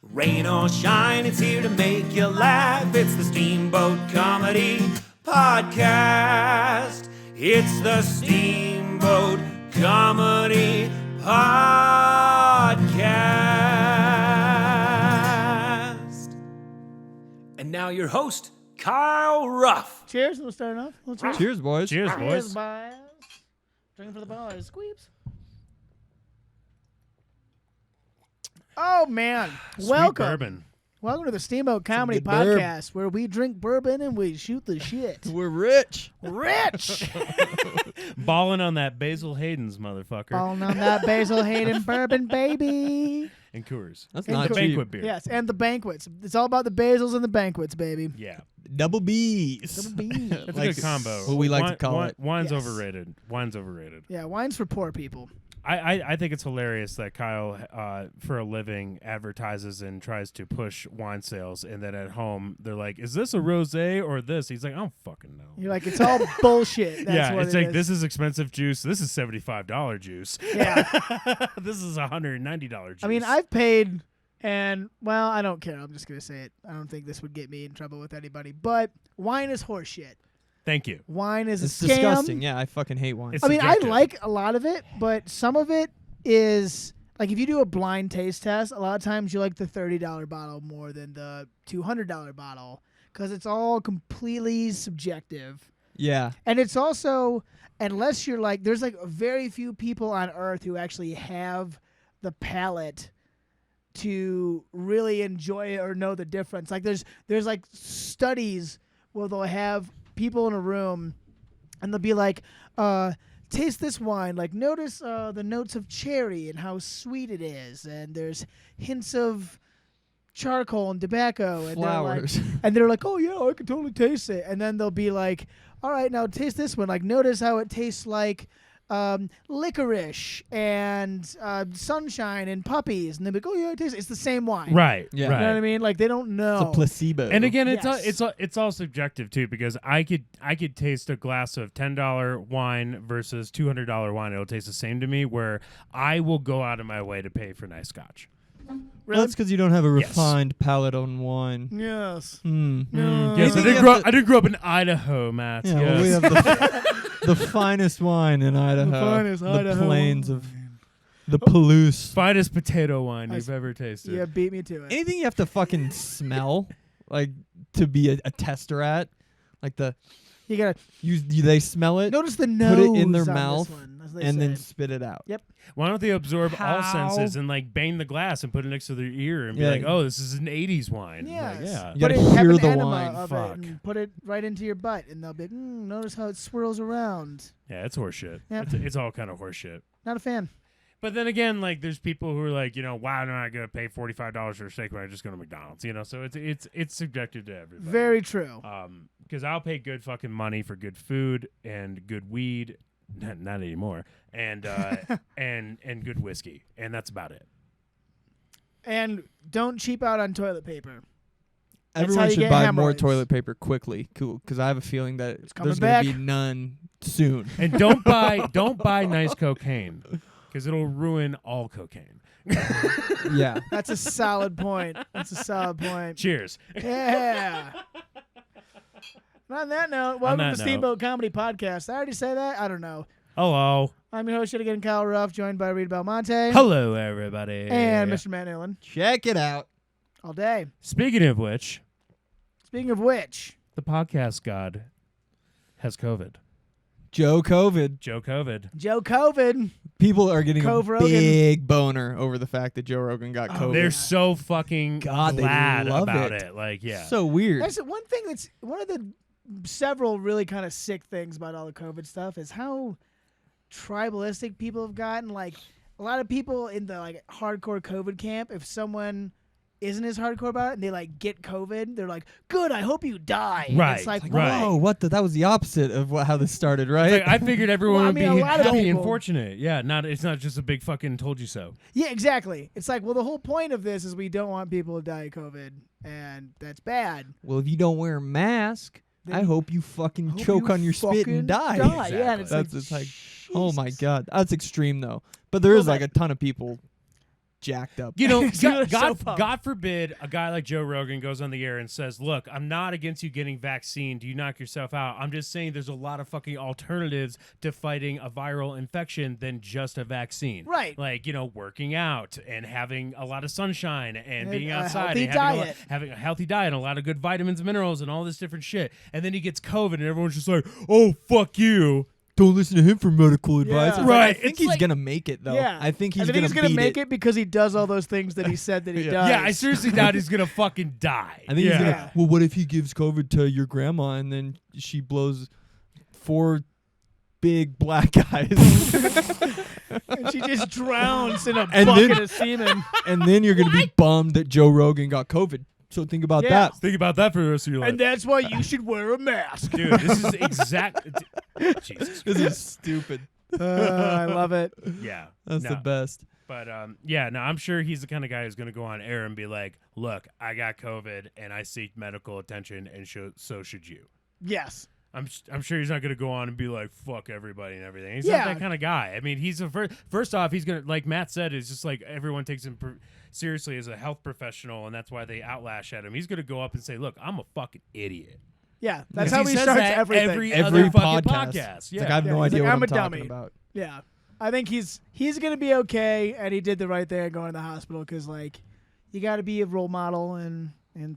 Rain or shine, it's here to make you laugh. It's the Steamboat Comedy Podcast. It's the Steamboat Comedy Podcast. And now your host, Kyle Ruff. Cheers. We'll start off. Cheers, boys. Cheers, boys. Cheers, boys. Drinking for the boys. Squeeps. Oh, man. Sweet bourbon. Welcome to the Steamboat Comedy good burb. Podcast, where we drink bourbon and we shoot the shit. We're rich. Rich! Balling on that Basil Hayden's motherfucker. Balling on that Basil Hayden bourbon, baby. And Coors. That's And not Coors. cheap. Banquet beer. Yes, and the banquets. It's all about the Basils and the banquets, baby. Yeah. Double B's. Double B. That's Like a good combo. what we like to call it. Wine's Yes. overrated. Wine's overrated. Yeah, wine's for poor people. I think it's hilarious that Kyle, for a living, advertises and tries to push wine sales, and then at home they're like, "Is this a rosé or this?" He's like, "I don't fucking know." You're like, it's all bullshit. That's yeah, what it's it like is. this is expensive juice. This is $75 juice. Yeah. This is $190 juice. I mean, I've paid, and, well, I don't care. I'm just going to say it. I don't think this would get me in trouble with anybody. But wine is horseshit. Thank you. Wine is It's a scam. disgusting. Yeah, I fucking hate wine. It's I mean, I subjective. like a lot of it, but some of it is, like, if you do a blind taste test, a lot of times you like the $30 bottle more than the $200 bottle because it's all completely subjective. Yeah. And it's also, unless you're like, there's like very few people on earth who actually have the palate to really enjoy it or know the difference. Like there's like studies where they'll have people in a room and they'll be like, taste this wine. Like notice the notes of cherry and how sweet it is. And there's hints of charcoal and tobacco. And Flowers. they're like, oh, yeah, I can totally taste it. And then they'll be like, all right, now taste this one. Like, notice how it tastes like licorice and sunshine and puppies. And they'll be like, oh, yeah, it tastes. It's the same wine. Right. Yeah. Right. You know what I mean? Like, they don't know. It's a placebo. And again, Yes. it's all subjective too, because I could taste a glass of $10 wine versus $200 wine. It'll taste the same to me. Where I will go out of my way to pay for nice scotch. Well, that's because you don't have a Yes. refined palate on wine. Yes. Hmm. No. Yes, I Maybe didn't you grow. have I didn't grow up in Idaho, Matt. Yeah, yes. well, we have the finest wine in Idaho. finest the Idaho plains of the Palouse. finest potato wine I you've s- ever tasted. Yeah, beat me to it. Anything you have to fucking smell, like to be a tester at, like You gotta they smell it notice the put nose it in their on this mouth, one, as they and then say. spit it out. Yep. Why don't they absorb all How? senses and like bang the glass and put it next to their ear and be Yeah. like, "Oh, this is an '80s wine." I'm Yes. like, yeah. You gotta Put it, have hear an the enema wine. of Fuck. it and put it right into your butt, and they'll be like, notice how it swirls around. Yeah, it's horseshit. Yep. It's all kind of horseshit. Not a fan. But then again, like there's people who are like, why am I gonna pay $45 for a steak when I just go to McDonald's? So it's subjective to everybody. Very true. Because I'll pay good fucking money for good food and good weed, not anymore, and and good whiskey, and that's about it. And don't cheap out on toilet paper. That's how Everyone you should get buy more hemorrhoids. toilet paper quickly, cool, because I have a feeling that coming there's back. gonna be none soon. And don't buy nice cocaine, because it'll ruin all cocaine. Yeah. That's a solid point. That's a solid point. Cheers. Yeah. And on that note, welcome that to note. Steamboat Comedy Podcast. Did I already say that? I don't know. Hello. I'm your host, yet again, Kyle Ruff, joined by Reed Belmonte. Hello, everybody. And Mr. Matt Newland. Check it out. All day. Speaking of which, Speaking of which, the podcast god has COVID. Joe COVID. Joe COVID. Joe COVID. People are getting Cove a Rogan. big boner over the fact that Joe Rogan got COVID. They're so fucking God, they glad love about it. it. Like, yeah. So weird. That's one thing that's one of the several really kind of sick things about all the COVID stuff is how tribalistic people have gotten. Like a lot of people in the like hardcore COVID camp, if someone isn't as hardcore about it and they like get COVID, they're like, "Good, I hope you die." And Right, It's like, right. Whoa, what? That was the opposite of how this started, right? It's like, I figured everyone Well, I would mean, a be lot of happy and people- fortunate. Yeah, it's not just a big fucking told you so. Yeah, exactly. It's like, well, the whole point of this is we don't want people to die of COVID, and that's bad. Well, if you don't wear a mask, Then I hope you fucking hope choke you on your spit fucking and die. Yeah, and it's That's like, it's like, oh my Jesus. god, that's extreme though. But there Well, is like a ton of people jacked up. You know, He's gonna so God, pumped. God forbid a guy like Joe Rogan goes on the air and says, look, I'm not against you getting vaccine. Do you knock yourself out? I'm just saying there's a lot of fucking alternatives to fighting a viral infection than just a vaccine. Right. Like, you know, working out and having a lot of sunshine and being a outside healthy and having diet. having a healthy diet and a lot of good vitamins and minerals and all this different shit. And then he gets COVID and everyone's just like, oh, fuck you. Don't listen to him for medical advice. Yeah. It's Right. I think It's he's like- gonna make it though. Yeah. I think he's gonna gonna make it because he does all those things that he said that he does. Yeah, I seriously doubt he's going to fucking die. I think he's Yeah. gonna. Well, what if he gives COVID to your grandma and then she blows 4 big black guys, And she just drowns in a And bucket then- of semen. and then you're gonna be bummed that Joe Rogan got COVID. So think about Yeah. that. Think about that for the rest of your life. And that's why you should wear a mask. Dude, this is exact. Jesus. This is stupid. I love it. Yeah. That's no. the best. But yeah, no, I'm sure he's the kind of guy who's going to go on air and be like, look, I got COVID and I seek medical attention and so should you. Yes. I'm sure he's not going to go on and be like, fuck everybody and everything. He's Yeah. not that kind of guy. I mean, he's first off, he's going to, like Matt said, it's just like everyone takes him seriously as a health professional, and that's why they outlash at him. He's going to go up and say, look, I'm a fucking idiot. Yeah. That's 'Cause how he says starts that everything. every Every other fucking podcast. podcast. It's Yeah. like I have no Yeah, he's idea like, what I'm I'm a talking dummy. about. Yeah. I think he's going to be okay, and he did the right thing going to the hospital because, like, you got to be a role model and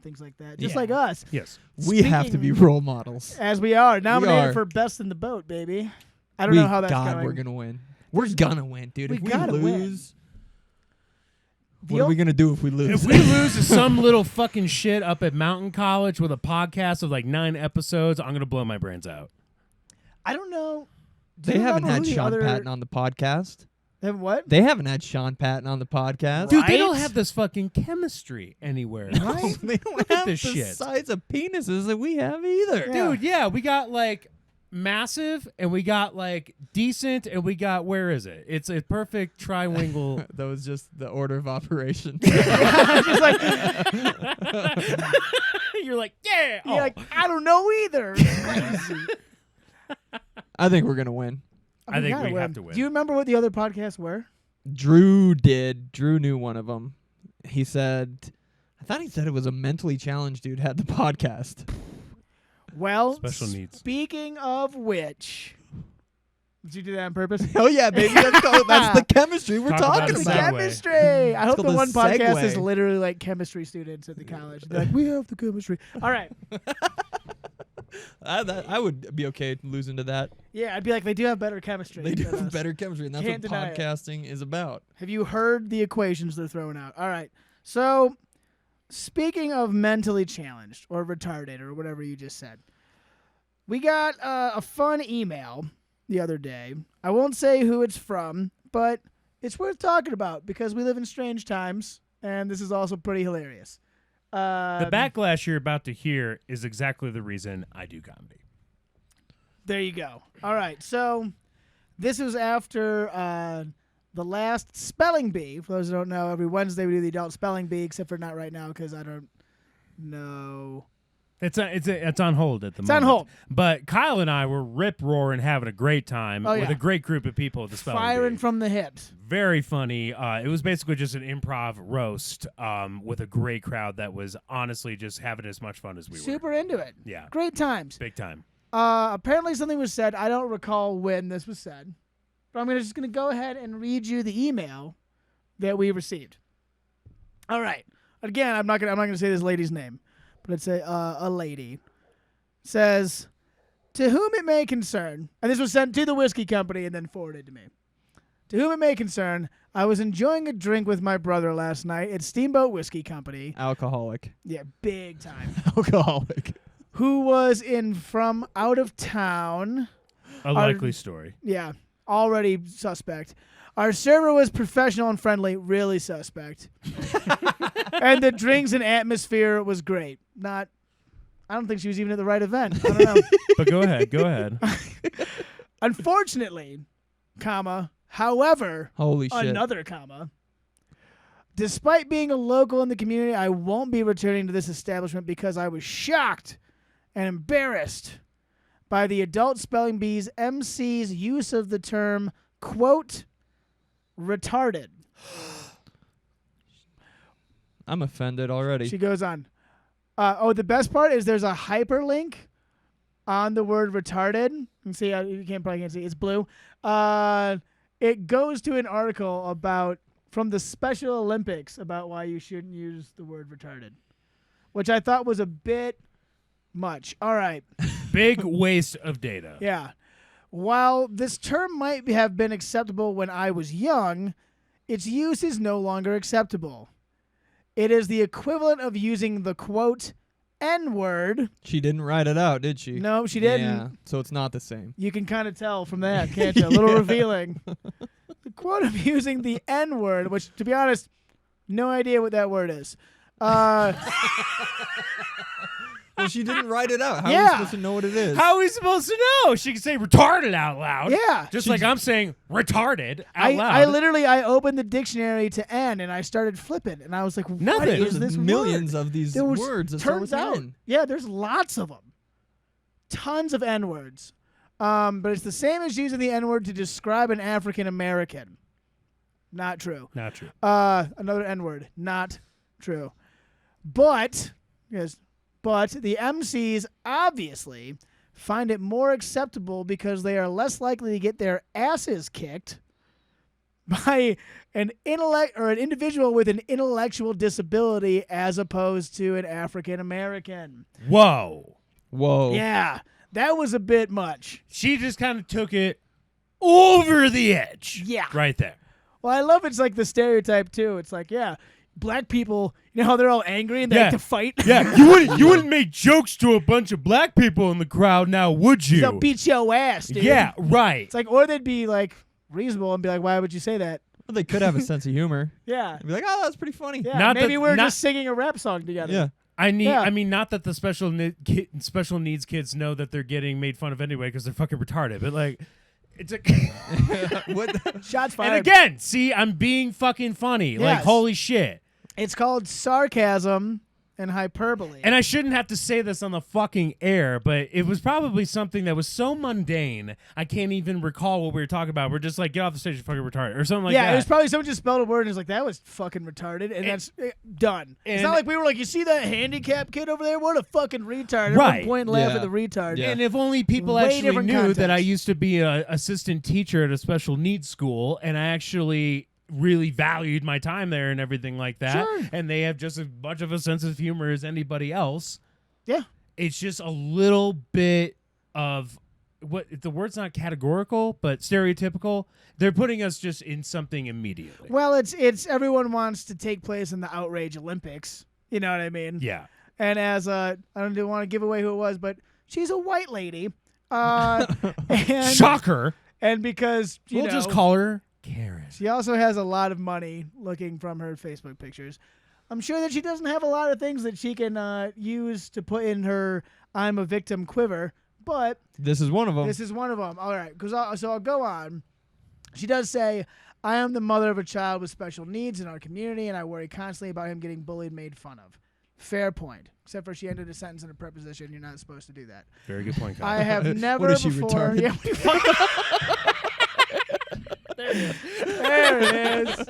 things like that. Just Yeah. like us, Yes. We have to be Speaking- role models. as we are. Nominated are. for Best in the Boat, baby. I don't know how that's God, going. we're gonna win. We're gonna win, dude. We If we gotta win. lose, The what are ol- we gonna do if we lose? If we lose to some little fucking shit up at Mountain College with a podcast of like 9 episodes, I'm gonna blow my brains out. I don't know. Do They you haven't remember had who the Sean other- Patton on the podcast. They have what? They haven't had Sean Patton on the podcast. Dude, they don't Right? have this fucking chemistry anywhere. Right? They don't Look at have the this shit. size of penises that we have either. Yeah. Dude, yeah, we got like massive and we got like decent and we got, where is it? It's a perfect trilingual. That was just the order of operation. Just like, You're like, yeah. you're like, I don't know either. Crazy. I think we're gonna win. I think gotta we have to win. Do you remember what the other podcasts were? Drew did. Drew knew one of them. He said, I thought he said it was a mentally challenged dude had the podcast. Well, Special needs. Speaking of which, did you do that on purpose? Oh yeah, baby. That's the chemistry we're Talk about talking a The segue. about. chemistry. I hope called the a one podcast segue. is literally like chemistry students at the college. They're like, we have the chemistry. All right. I would be okay losing to that. Yeah, I'd be like, they do have better chemistry. They do than have us. better chemistry, and that's Can't what deny it. podcasting is about. Have you heard the equations they're throwing out? All right. So, speaking of mentally challenged or retarded or whatever you just said, we got a fun email the other day. I won't say who it's from, but it's worth talking about because we live in strange times, and this is also pretty hilarious. The backlash you're about to hear is exactly the reason I do comedy. There you go. All right. So, this was after the last spelling bee. For those who don't know, every Wednesday we do the adult spelling bee, except for not right now because I don't know. It's on hold at the It's moment. on hold. But Kyle and I were rip-roaring, having a great time Oh, with yeah. a great group of people at the spelling Firing bee. from the hips. Very funny. It was basically just an improv roast with a great crowd that was honestly just having as much fun as we were. Super into it. Yeah, Great times. big time. Apparently something was said. I don't recall when this was said. But I'm just going to go ahead and read you the email that we received. All right. Again, I'm not going to say this lady's name, but it's a lady. Says, to whom it may concern, and this was sent to the whiskey company and then forwarded to me. To whom it may concern, I was enjoying a drink with my brother last night at Steamboat Whiskey Company. Alcoholic. Yeah, big time. Alcoholic. Who was from out of town. A likely story. Yeah, already suspect. Our server was professional and friendly, really suspect. And the drinks and atmosphere was great. I don't think she was even at the right event. I don't know. But go ahead. Unfortunately, however, Holy shit. another comma. Despite being a local in the community, I won't be returning to this establishment because I was shocked and embarrassed by the adult spelling bee's MC's use of the term, quote, retarded. I'm offended already. She goes on. The best part is there's a hyperlink on the word retarded. You can see, you probably can't see. It's blue. It goes to an article from the Special Olympics about why you shouldn't use the word retarded, which I thought was a bit much. All right. Big waste of data. Yeah. While this term might have been acceptable when I was young, its use is no longer acceptable. It is the equivalent of using the, quote, N-word. She didn't write it out, did she? No, she didn't. Yeah, so it's not the same. You can kind of tell from that, can't you? A little revealing. The quote of using the N-word, which, to be honest, no idea what that word is. Well, she didn't write it out. How are Yeah. we supposed to know what it is? How are we supposed to know? She can say retarded out loud. Yeah. Just like I'm saying retarded out loud. I opened the dictionary to N and I started flipping and I was like, what Nothing. is There's this millions word? of these There was- words that start turns with out, N. yeah, there's lots of them. Tons of N-words. But it's the same as using the N-word to describe an African American. Not true. Not true. Another N-word. Not true. But the MCs obviously find it more acceptable because they are less likely to get their asses kicked by an individual with an intellectual disability as opposed to an African American. Whoa. Yeah, that was a bit much. She just kind of took it over the edge. Yeah. Right there. Well, I love it's like the stereotype too. It's like, yeah, black people, you know how they're all angry and they like to fight? Yeah, you wouldn't make jokes to a bunch of black people in the crowd now, would you? They'll beat your ass, dude. Yeah, right. It's like, or they'd be like reasonable and be like, why would you say that? Well, they could have a sense of humor. Yeah. They'd be like, oh, that's pretty funny. Yeah, Not maybe that- we're not- just singing a rap song together. Yeah. I mean, not that the special needs kids know that they're getting made fun of anyway because they're fucking retarded, but like, it's a. What? Shots fired. And again, see, I'm being fucking funny. Like, Yes. holy shit. It's called sarcasm and hyperbole. And I shouldn't have to say this on the fucking air, but it was probably something that was so mundane, I can't even recall what we were talking about. We're just like, get off the stage, you fucking retarded, or something like that. it was probably someone just spelled a word and was like, that was fucking retarded, and that's done. It's not like we were like, you see that handicapped kid over there? What a fucking retard. Right. Everyone point and laugh Yeah. at the retard. Yeah. And if only people Way actually different knew that I context. used to be an assistant teacher at a special needs school, and I actually really valued my time there and everything like that, Sure. and they have just as much of a sense of humor as anybody else. Yeah. It's just a little bit of what the word's not categorical, but stereotypical. They're putting us just in something immediately. Well, it's everyone wants to take place in the outrage Olympics. You know what I mean? Yeah. And as I don't want to give away who it was, but she's a white lady. And Shocker. And because We'll just call her Karen. she also has a lot of money looking from her Facebook pictures. I'm sure that she doesn't have a lot of things that she can use to put in her I'm a victim quiver, but This is one of them. this is one of them. All right, so I'll go on. She does say, I am the mother of a child with special needs in our community, and I worry constantly about him getting bullied and made fun of. Fair point. Except for she ended a sentence in a preposition. You're not supposed to do that. Very good point, Kyle. I have never What is she, before. retarded? Yeah, there it is.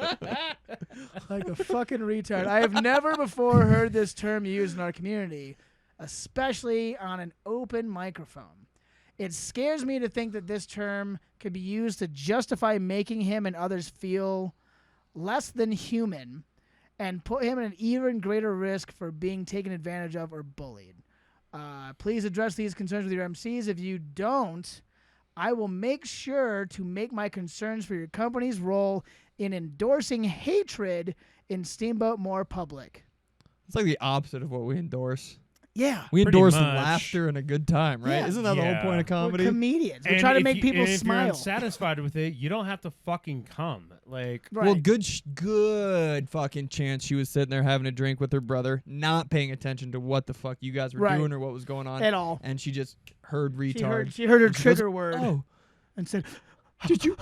Like a fucking retard. I have never before heard this term used in our community, especially on an open microphone. It scares me to think that this term could be used to justify making him and others feel less than human and put him at an even greater risk for being taken advantage of or bullied. Please address these concerns with your MCs. If you don't, I will make sure to make my concerns for your company's role in endorsing hatred in Steamboat more public. It's like the opposite of what we endorse. Yeah. We Pretty endorse much. laughter and a good time, right? Yeah. Isn't that the whole point of comedy? We're comedians. We're And trying to if make you- people and if smile. you're unsatisfied with it, you don't have to fucking come. Like, Right. Well, good fucking chance she was sitting there having a drink with her brother, not paying attention to what the fuck you guys were Right. doing or what was going on. At all. And she just heard retard. She heard her And she trigger goes, word Oh, and said, did you?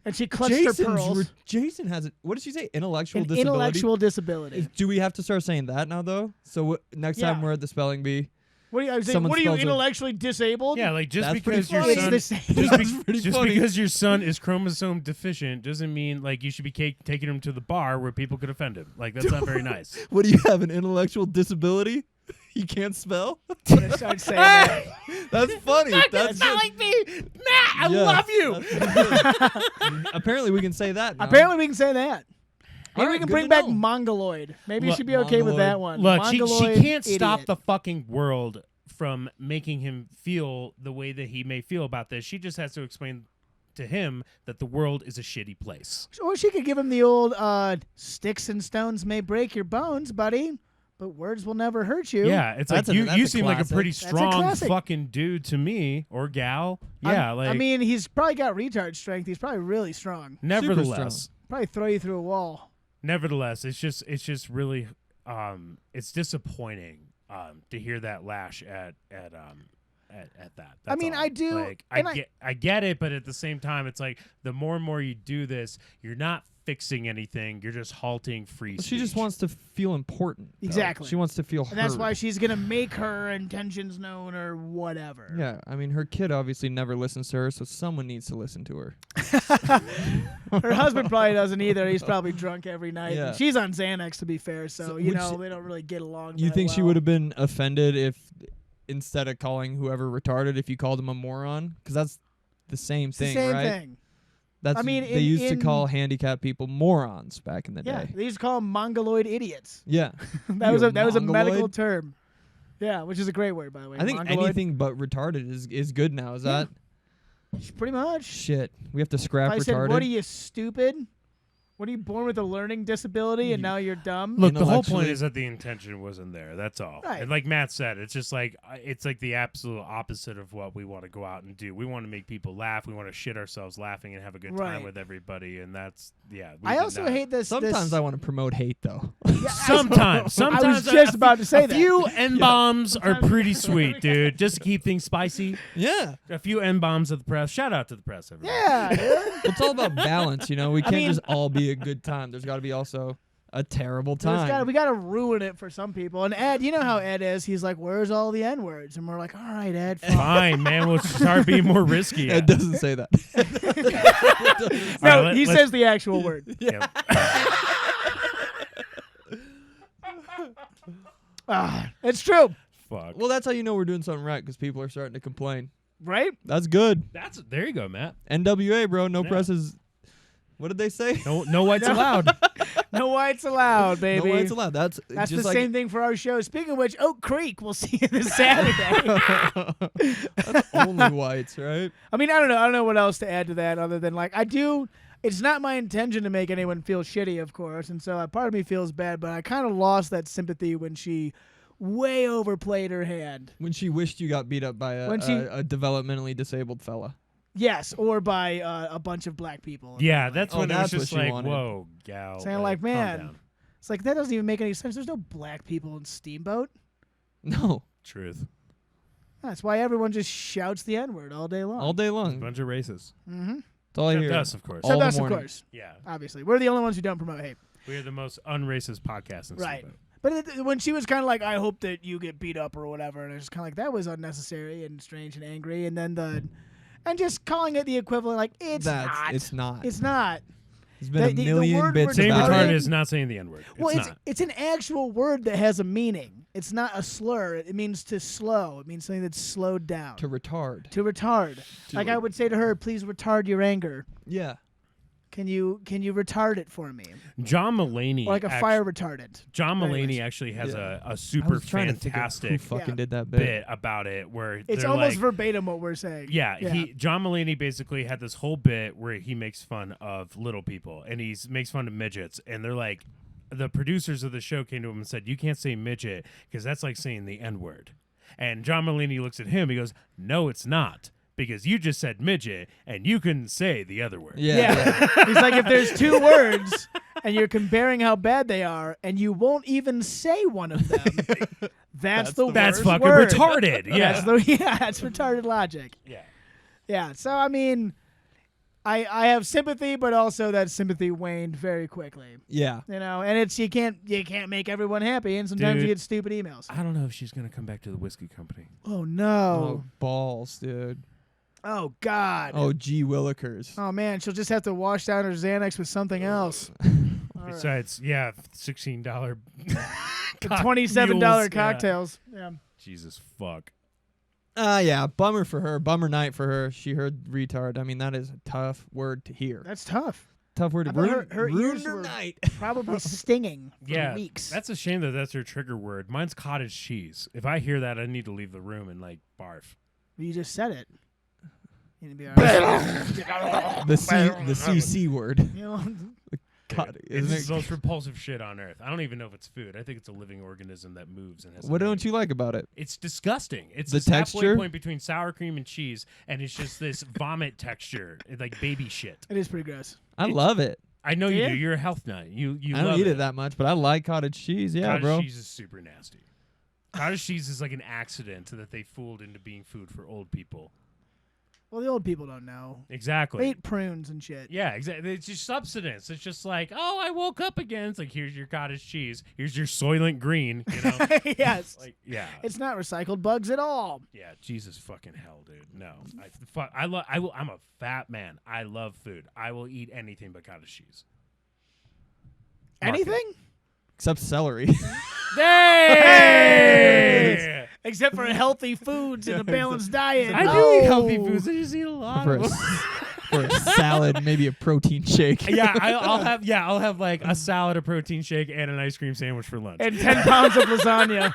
and she clutched her pearls. Jason has it. What did she say? Intellectual An disability. intellectual disability. Do we have to start saying that now, though? So next time Yeah. we're at the spelling bee, What are you, I was saying, Someone what are you spells it. intellectually disabled? Yeah, like just That's pretty because your funny. son, It's the same. just funny. because your son is chromosome deficient doesn't mean like you should be taking him to the bar where people could offend him. Like that's not very nice. What do you have, an intellectual disability? You can't spell? When I started saying that. That's funny. That's not like me, Matt. I Yeah, love you. that's good. Apparently, we can say that now. Apparently, we can say that. Maybe All we right, can good bring to back know. Mongoloid. Maybe you Look, should be okay with Mongoloid. that one. Look, she Mongoloid can't stop idiot. the fucking world from making him feel the way that he may feel about this. She just has to explain to him that the world is a shitty place. Or she could give him the old sticks and stones may break your bones, buddy, but words will never hurt you. Yeah, it's That's like a- that's you a seem like a classic. pretty That's a strong classic. fucking dude to me, or gal. Yeah, I mean, he's probably got retard strength. He's probably really strong. nevertheless, Probably throw you through a wall. it's just really it's disappointing to hear that lash at that. I mean, That's all. I do, Like, and I get it, but at the same time, it's like the more and more you do this, you're not fixing anything. You're just halting free speech. She just wants to feel important. though. Exactly. She wants to feel And that's heard. why she's going to make her intentions known or whatever. Yeah, I mean, her kid obviously never listens to her, so someone needs to listen to her. Her husband probably doesn't either. He's probably drunk every night. Yeah. And she's on Xanax, to be fair, so, Would you know, she- they don't really get along You that think she well. would have been offended if, instead of calling whoever retarded, if you called him a moron? Because that's the same It's the thing, same right? thing. That's I mean, they used to in- call handicapped people morons back in the Yeah, day. they used to call them mongoloid idiots. Yeah, that was a medical mongoloid? term. Yeah, which is a great word, by the way. I think Mongoloid. anything but retarded is good now. Is that Pretty much. shit? We have to scrap If I retarded. said, what are you, stupid? What are you born with a learning disability and now you're dumb? Look, the whole point Intellectually- is that the intention wasn't there. That's all. Right. And like Matt said, it's just like it's like the absolute opposite of what we want to go out and do. We want to make people laugh. We want to shit ourselves laughing and have a good Right. time with everybody. And that's we I did also not. hate this. Sometimes I want to promote hate, though. Sometimes I was just about to say a that. few N bombs are Sometimes- pretty sweet, dude. Just to keep things spicy. Yeah, A few N bombs of the press. Shout out to the press, everybody. Yeah, dude. it's all about balance. You know, we can't mean- just all be a good time. There's got to be also a terrible time. We gotta ruin it for some people. And Ed, you know how Ed is. He's like, "Where's all the N words?" And we're like, "All right, Ed." Fine. Fine, man. We'll start being more risky. It doesn't say that. No, All right, he let's- says the actual word. Yeah. It's true, Fuck. Well, that's how you know we're doing something right, because people are starting to complain. right? That's good. There you go, Matt. NWA, bro. No Yeah. press is. What did they say? No whites allowed. No whites allowed, baby. No whites allowed. That's That's just the like same thing for our show. Speaking of which, Oak Creek, we'll see you this Saturday. That's only whites, right? I mean, I don't know what else to add to that other than like I do. It's not my intention to make anyone feel shitty, of course, and so part of me feels bad. But I kind of lost that sympathy when she way overplayed her hand. When she wished you got beat up by When she- a developmentally disabled fella. Yes, or by a bunch of black people. Yeah, that's Oh, when it was that's what just she like, wanted. whoa, gal. Saying like, calm man, down. it's like that doesn't even make any sense. There's no black people in Steamboat. No, Truth. That's why everyone just shouts the N-word all day long. all day A long. bunch of races. Mm-hmm. That's all I Except hear. us, of course. All Except the us, of morning. course. Yeah. Obviously, we're the only ones who don't promote hate. We are the most unracist podcast in Right. Steamboat. But when she was kind of like, "I hope that you get beat up" or whatever, and it's kind of like that was unnecessary and strange and angry, and then and just calling it the equivalent, like it's not. It's not. It's not. There's been the a million word bits we're Saying about retarded retarded it. is not saying the N-word. Well, It's not. it's an actual word that has a meaning. It's not a slur. It means to slow. It means something that's slowed down. To retard. To retard. Like I would say to her, "Please retard your anger. Yeah. Can you retard it for me?" John Mulaney. Or like a fire retardant. John Anyways. Mulaney actually has Yeah. a I super was trying to think of who fantastic fucking Yeah. did that bit about it where It's they're almost like, verbatim what we're saying. Yeah, John Mulaney basically had this whole bit where he makes fun of little people and he makes fun of midgets, and they're like, the producers of the show came to him and said, "You can't say midget because that's like saying the N-word." And John Mulaney looks at him, he goes, "No, it's not, because you just said midget and you couldn't say the other word." Yeah. He's like, if there's two words and you're comparing how bad they are and you won't even say one of them, that's the That's worst fucking word. retarded. Yeah. That's retarded logic. Yeah. Yeah. So I mean, I have sympathy, but also that sympathy waned very quickly. Yeah. And it's you can't make everyone happy, and sometimes Dude, you get stupid emails. I don't know if she's gonna come back to the whiskey company. Oh Oh, no! balls, dude. Oh God! Oh, gee willikers. Oh man, she'll just have to wash down her Xanax with something else. Besides, yeah, $16 $27 mules, cocktails. Yeah. Jesus fuck. Yeah, bummer for her. Bummer night for her. She heard retard. I mean, that is a tough word to hear. That's tough. Tough word to I bet ruin. her ruined ears her were night. probably stinging for Yeah, weeks. that's a shame that that's her trigger word. Mine's cottage cheese. If I hear that, I need to leave the room and like barf. You just said it. You need to be all right. the CC word. You know, God, It's isn't the it? most repulsive shit on earth. I don't even know if it's food. I think it's a living organism that moves and has. What don't you like about it? It's disgusting. It's The this halfway texture? point between sour cream and cheese, and it's just this vomit texture, like baby shit. it is pretty gross. I love it. I know you Yeah? do. You're a health nut. You I don't love eat it that much, but I like cottage cheese. Yeah, Cottage bro. cheese is super nasty. Cottage cheese is like an accident that they fooled into being food for old people. Well, the old people don't know. Exactly. They eat prunes and shit. Yeah, exactly. It's just substance. It's just like, oh, I woke up again. It's like, here's your cottage cheese. Here's your Soylent Green. You know, Yes. like, yeah, It's not recycled bugs at all. yeah. Jesus fucking hell, dude. No, I'm a fat man. I love food. I will eat anything but cottage cheese. Mark it. Anything? Except celery. Hey! Except for healthy foods and a balanced diet. I do No. eat healthy foods. I just eat a lot for, of a, them. for a salad, maybe a protein shake. Yeah, I'll have like a salad, a protein shake, and an ice cream sandwich for lunch. And 10 pounds of lasagna.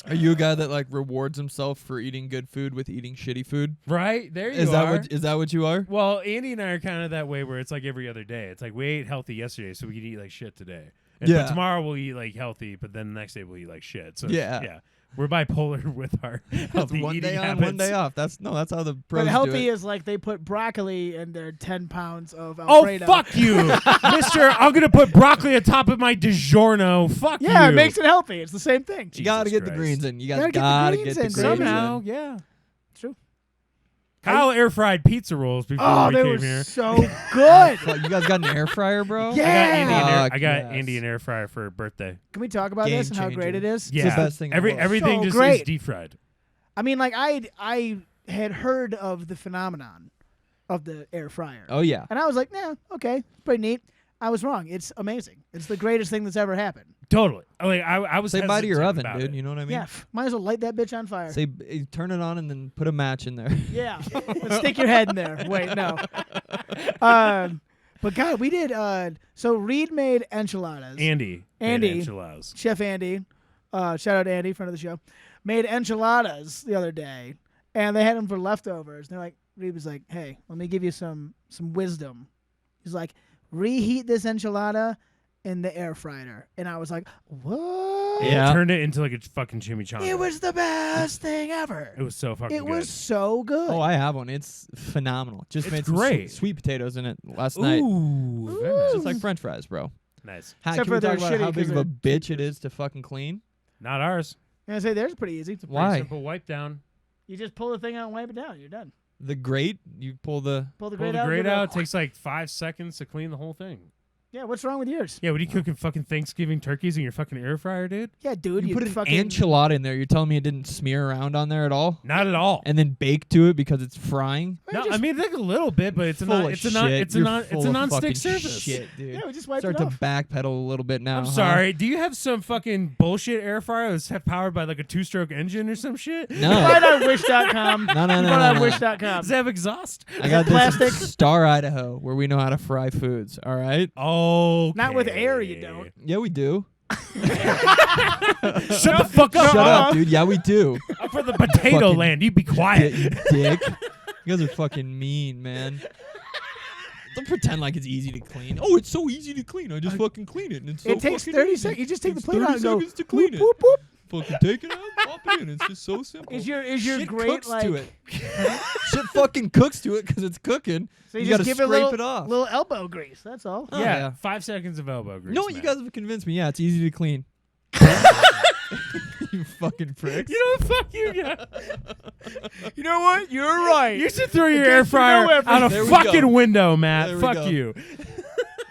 Are you a guy that like rewards himself for eating good food with eating shitty food? Right there, Is that what you are? Well, Andy and I are kind of that way where it's like every other day. It's like we ate healthy yesterday, so we could eat like shit today. And Yeah. But tomorrow we'll eat like healthy, but then the next day we'll eat like shit. So Yeah. we're bipolar with our healthy One eating day on, habits. one day off. That's how the pros But healthy do it. is like they put broccoli in their 10 pounds of Oh Alfredo. fuck you, Mister! I'm gonna put broccoli on top of my DiGiorno. Fuck you. Yeah, it makes it healthy. It's the same thing. You gotta Jesus get the Christ. greens in. You Gotta gotta get the get greens the in greens Somehow, in. yeah. True. Kyle air fried pizza rolls before Oh, we they came were here. so good. Fuck, you guys got an air fryer, bro? Yeah. I got Fuck Andy yes. an air fryer for her birthday. Can we talk about Game this and how great changer. it is? Yeah, the best thing in the world. everything So just great. is deep fried. I mean, like I had heard of the phenomenon of the air fryer. Oh yeah. And I was like, yeah, okay, pretty neat. I was wrong. It's amazing. It's the greatest thing that's ever happened. Totally. I was Say bye to your hesitant oven, about dude. it. You know what I mean? Yeah, might as well light that bitch on fire. Say turn it on and then put a match in there. Yeah, let's stick your head in there. Wait, no. But God, we did. So Reed made enchiladas. Andy. Andy. made enchiladas. Chef Andy, shout out Andy, friend of the show, made enchiladas the other day, and they had them for leftovers. And they're like, Reed was like, "Hey, let me give you some wisdom." He's like, "Reheat this enchilada in the air fryer," and I was like, "What?" Yeah. It turned it into like a fucking chimichanga. It was the best thing ever. It was so fucking It good. was so good. Oh, I have one. It's phenomenal. Just It's made some great. sweet potatoes in it last night. Ooh. Very nice. Just like French fries, bro. Nice. How, Except can we for they're talk about how shitty big 'cause of a they're bitch it is to fucking clean? Not ours. And I say, "There's pretty easy. Pretty Why? simple wipe down. You just pull the thing out and wipe it down. You're done. The grate, you pull the. Pull the Pull grate the out. grate give it a- out. It takes like 5 seconds to clean the whole thing. Yeah, what's wrong with yours? Yeah, what are you cooking fucking Thanksgiving turkeys in your fucking air fryer, dude? Yeah, dude, You put an fucking enchilada in there. You're telling me it didn't smear around on there at all? Not at all. And then bake to it because it's frying? No, I mean like a little bit, but it's a Full non of it's a non shit. it's a You're non it's full a of non-stick fucking surface. Shit, dude. Yeah, we just wiped Start it to off. backpedal a little bit now. I'm huh? sorry. Do you have some fucking bullshit air fryer that's powered by like a 2-stroke engine or some shit? You No. bought it on Wish.com. No, You no, bought it no, on no. Wish.com. Does it have exhaust? I got Plastic. this in Star, Idaho, where we know how to fry foods. All right? Oh, Not with air, you don't. Yeah, we do. Shut the fuck up. Shut up, dude. Yeah, we do. I'm from the potato Fucking land. You be quiet. You dick. You guys are fucking mean, man. Don't pretend like it's easy to clean. Oh, it's so easy to clean. I just fucking clean it. And it's so It takes fucking 30 easy. seconds. You just take the Takes plate 30 out and go, seconds to clean whoop, it. whoop, whoop. Fucking take it out, pop it in. It's just so simple. Is your Shit grate cooks like? to it. Shit fucking cooks to it because it's cooking. So you just gotta give it a scrape little, it off. little elbow grease. That's all. Oh, yeah, yeah. 5 seconds of elbow grease. No, you man. guys have convinced me. Yeah, it's easy to clean. You fucking pricks. You know what? Fuck you, yeah. You know what? You're right. You should throw your guess air you fryer know everything. out a There we fucking go. window, Matt. There we Fuck go. you.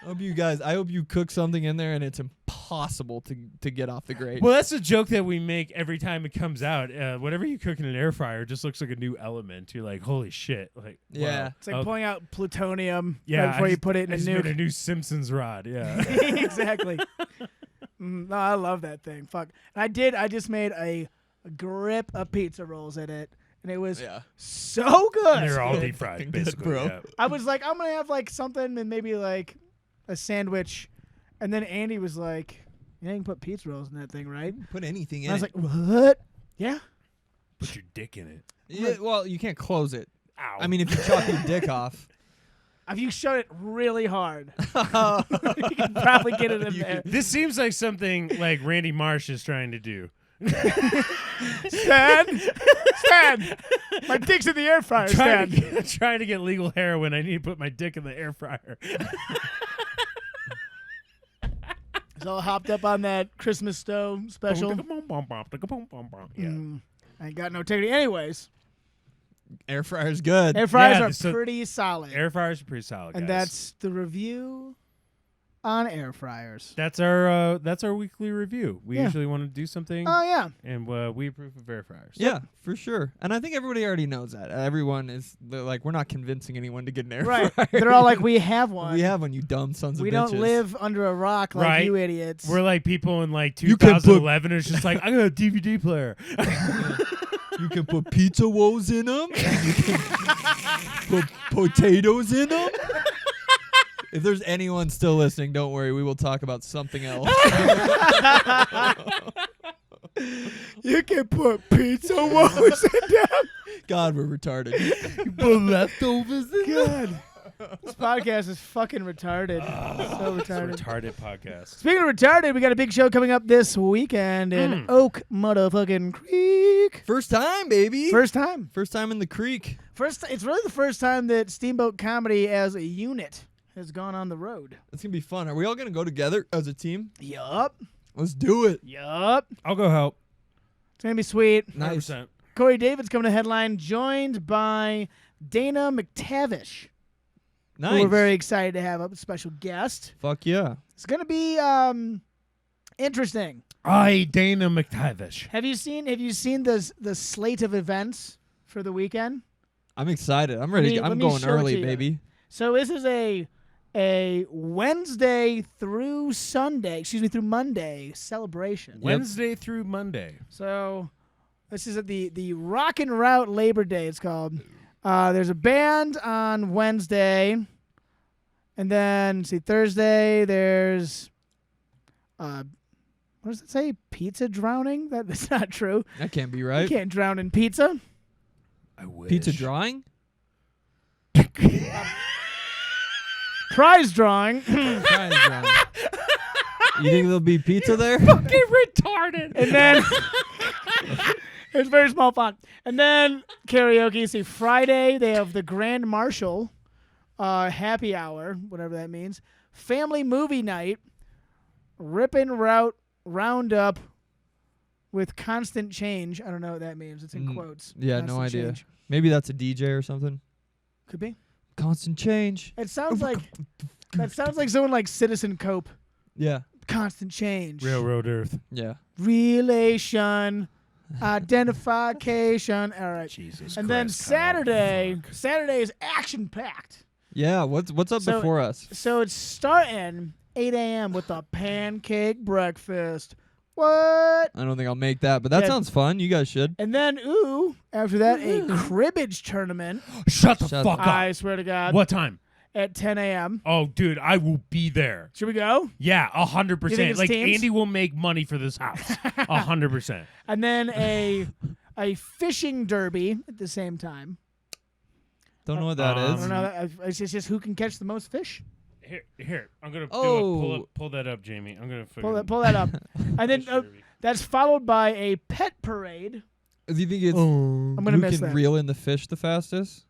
I hope you cook something in there and it's impossible to get off the grate. Well, that's a joke that we make every time it comes out. Whatever you cook in an air fryer just looks like a new element. You're like, holy shit. Like, Yeah. wow. It's like pulling out plutonium Yeah, right before you put it in I a just made a nuke. new Simpsons rod. Yeah. Exactly. No, I love that thing. Fuck. And I just made a grip of pizza rolls in it, and it was Yeah. so good. They're all good. deep fried, Fucking good, basically. bro. Yeah. I was like, I'm gonna have like something and maybe like a sandwich, and then Andy was like, "Yeah, you can put pizza rolls in that thing, right?" Put anything in And I was it. like, "What? Yeah." Put your dick in it. Yeah, well, you can't close it. Ow. I mean, if you chop your dick off. If you shut it really hard, you can probably get it in You there. This seems like something like Randy Marsh is trying to do. Stan, my dick's in the air fryer. Trying Stan. trying to get legal heroin, I need to put my dick in the air fryer. It's all hopped up on that Christmas stove special. Yeah. I ain't got no ticket. Anyways, Air fryer's good. air fryers Yeah, are so pretty solid. Air fryers are pretty solid, and guys. that's the review on air fryers. That's our weekly review. We Yeah. usually want to do something, Oh, yeah. and we approve of air fryers. Yeah, for sure. And I think everybody already knows that. Everyone is they're like, we're not convincing anyone to get an air Right. fryer. They're all like, we have one. We have one, you dumb sons We of bitches. don't live under a rock like Right. you idiots. We're like people in like You can put- 2011. It's just like, I got a DVD player. You can put pizza woes in them. You can put potatoes in them. If there's anyone still listening, don't worry. We will talk about something else. you can put pizza woes in them. God, we're retarded. Put leftovers in God. This podcast is fucking retarded. So retarded. Retarded podcast. Speaking of retarded, we got a big show coming up this weekend in Oak motherfucking Creek. First time, baby. First time. First time in the creek. It's really the first time that Steamboat Comedy as a unit has gone on the road. It's going to be fun. Are we all going to go together as a team? Yup. Let's do it. Yup. I'll go help. It's going to be sweet. Nice. 100%. Corey David's coming to headline, joined by Dana McTavish. Nice. Who we're very excited to have a special guest. Fuck yeah. It's going to be interesting. Dana McTavish. Have you seen the slate of events for the weekend? I'm excited. I'm ready. Let I'm me going show it early, to you. baby. So this is a Wednesday through Monday celebration. Wednesday through Monday. So this is at the Rockin' Route Labor Day, it's called. There's a band on Wednesday. And then, Thursday, there's, what does it say? Pizza drowning? That's not true. That can't be You right. can't drown in pizza. I wish. Pizza drawing? Prize drawing. Prize drawing. You think there'll be pizza there? Fucking retarded. And then, it's very small font. And then, karaoke. See, Friday, they have the Grand Marshal. Happy hour, whatever that means. Family movie night. Rippin' roundup with constant change. I don't know what that means. It's in quotes. Yeah, no Constant idea. change. Maybe that's a DJ or something. Could be. Constant change. It sounds like someone like Citizen Cope. Yeah. Constant change. Railroad Earth. Yeah. Relation. Identification. All right. Jesus And then Christ, Saturday. Kyle. Saturday is action packed. Yeah. What's up So- before us? So it's starting 8 a.m. with a pancake breakfast. What? I don't think I'll make that, but that Yeah. sounds fun. You guys should. And then, after that, a cribbage tournament. Shut the Shut fuck up. up. I swear to God. What time? At 10 a.m. Oh, dude, I will be there. Should we go? Yeah, You think 100%. it's Like teams? Andy will make money for this house. 100%. And then a fishing derby at the same time. Don't know what that I is. don't know. It's just who can catch the most fish. Here. I'm gonna Oh. pull that up, Jamie. I'm gonna Pull that up. And then that's followed by a pet parade. Do you think it's I'm gonna who miss can that. reel in the fish the fastest?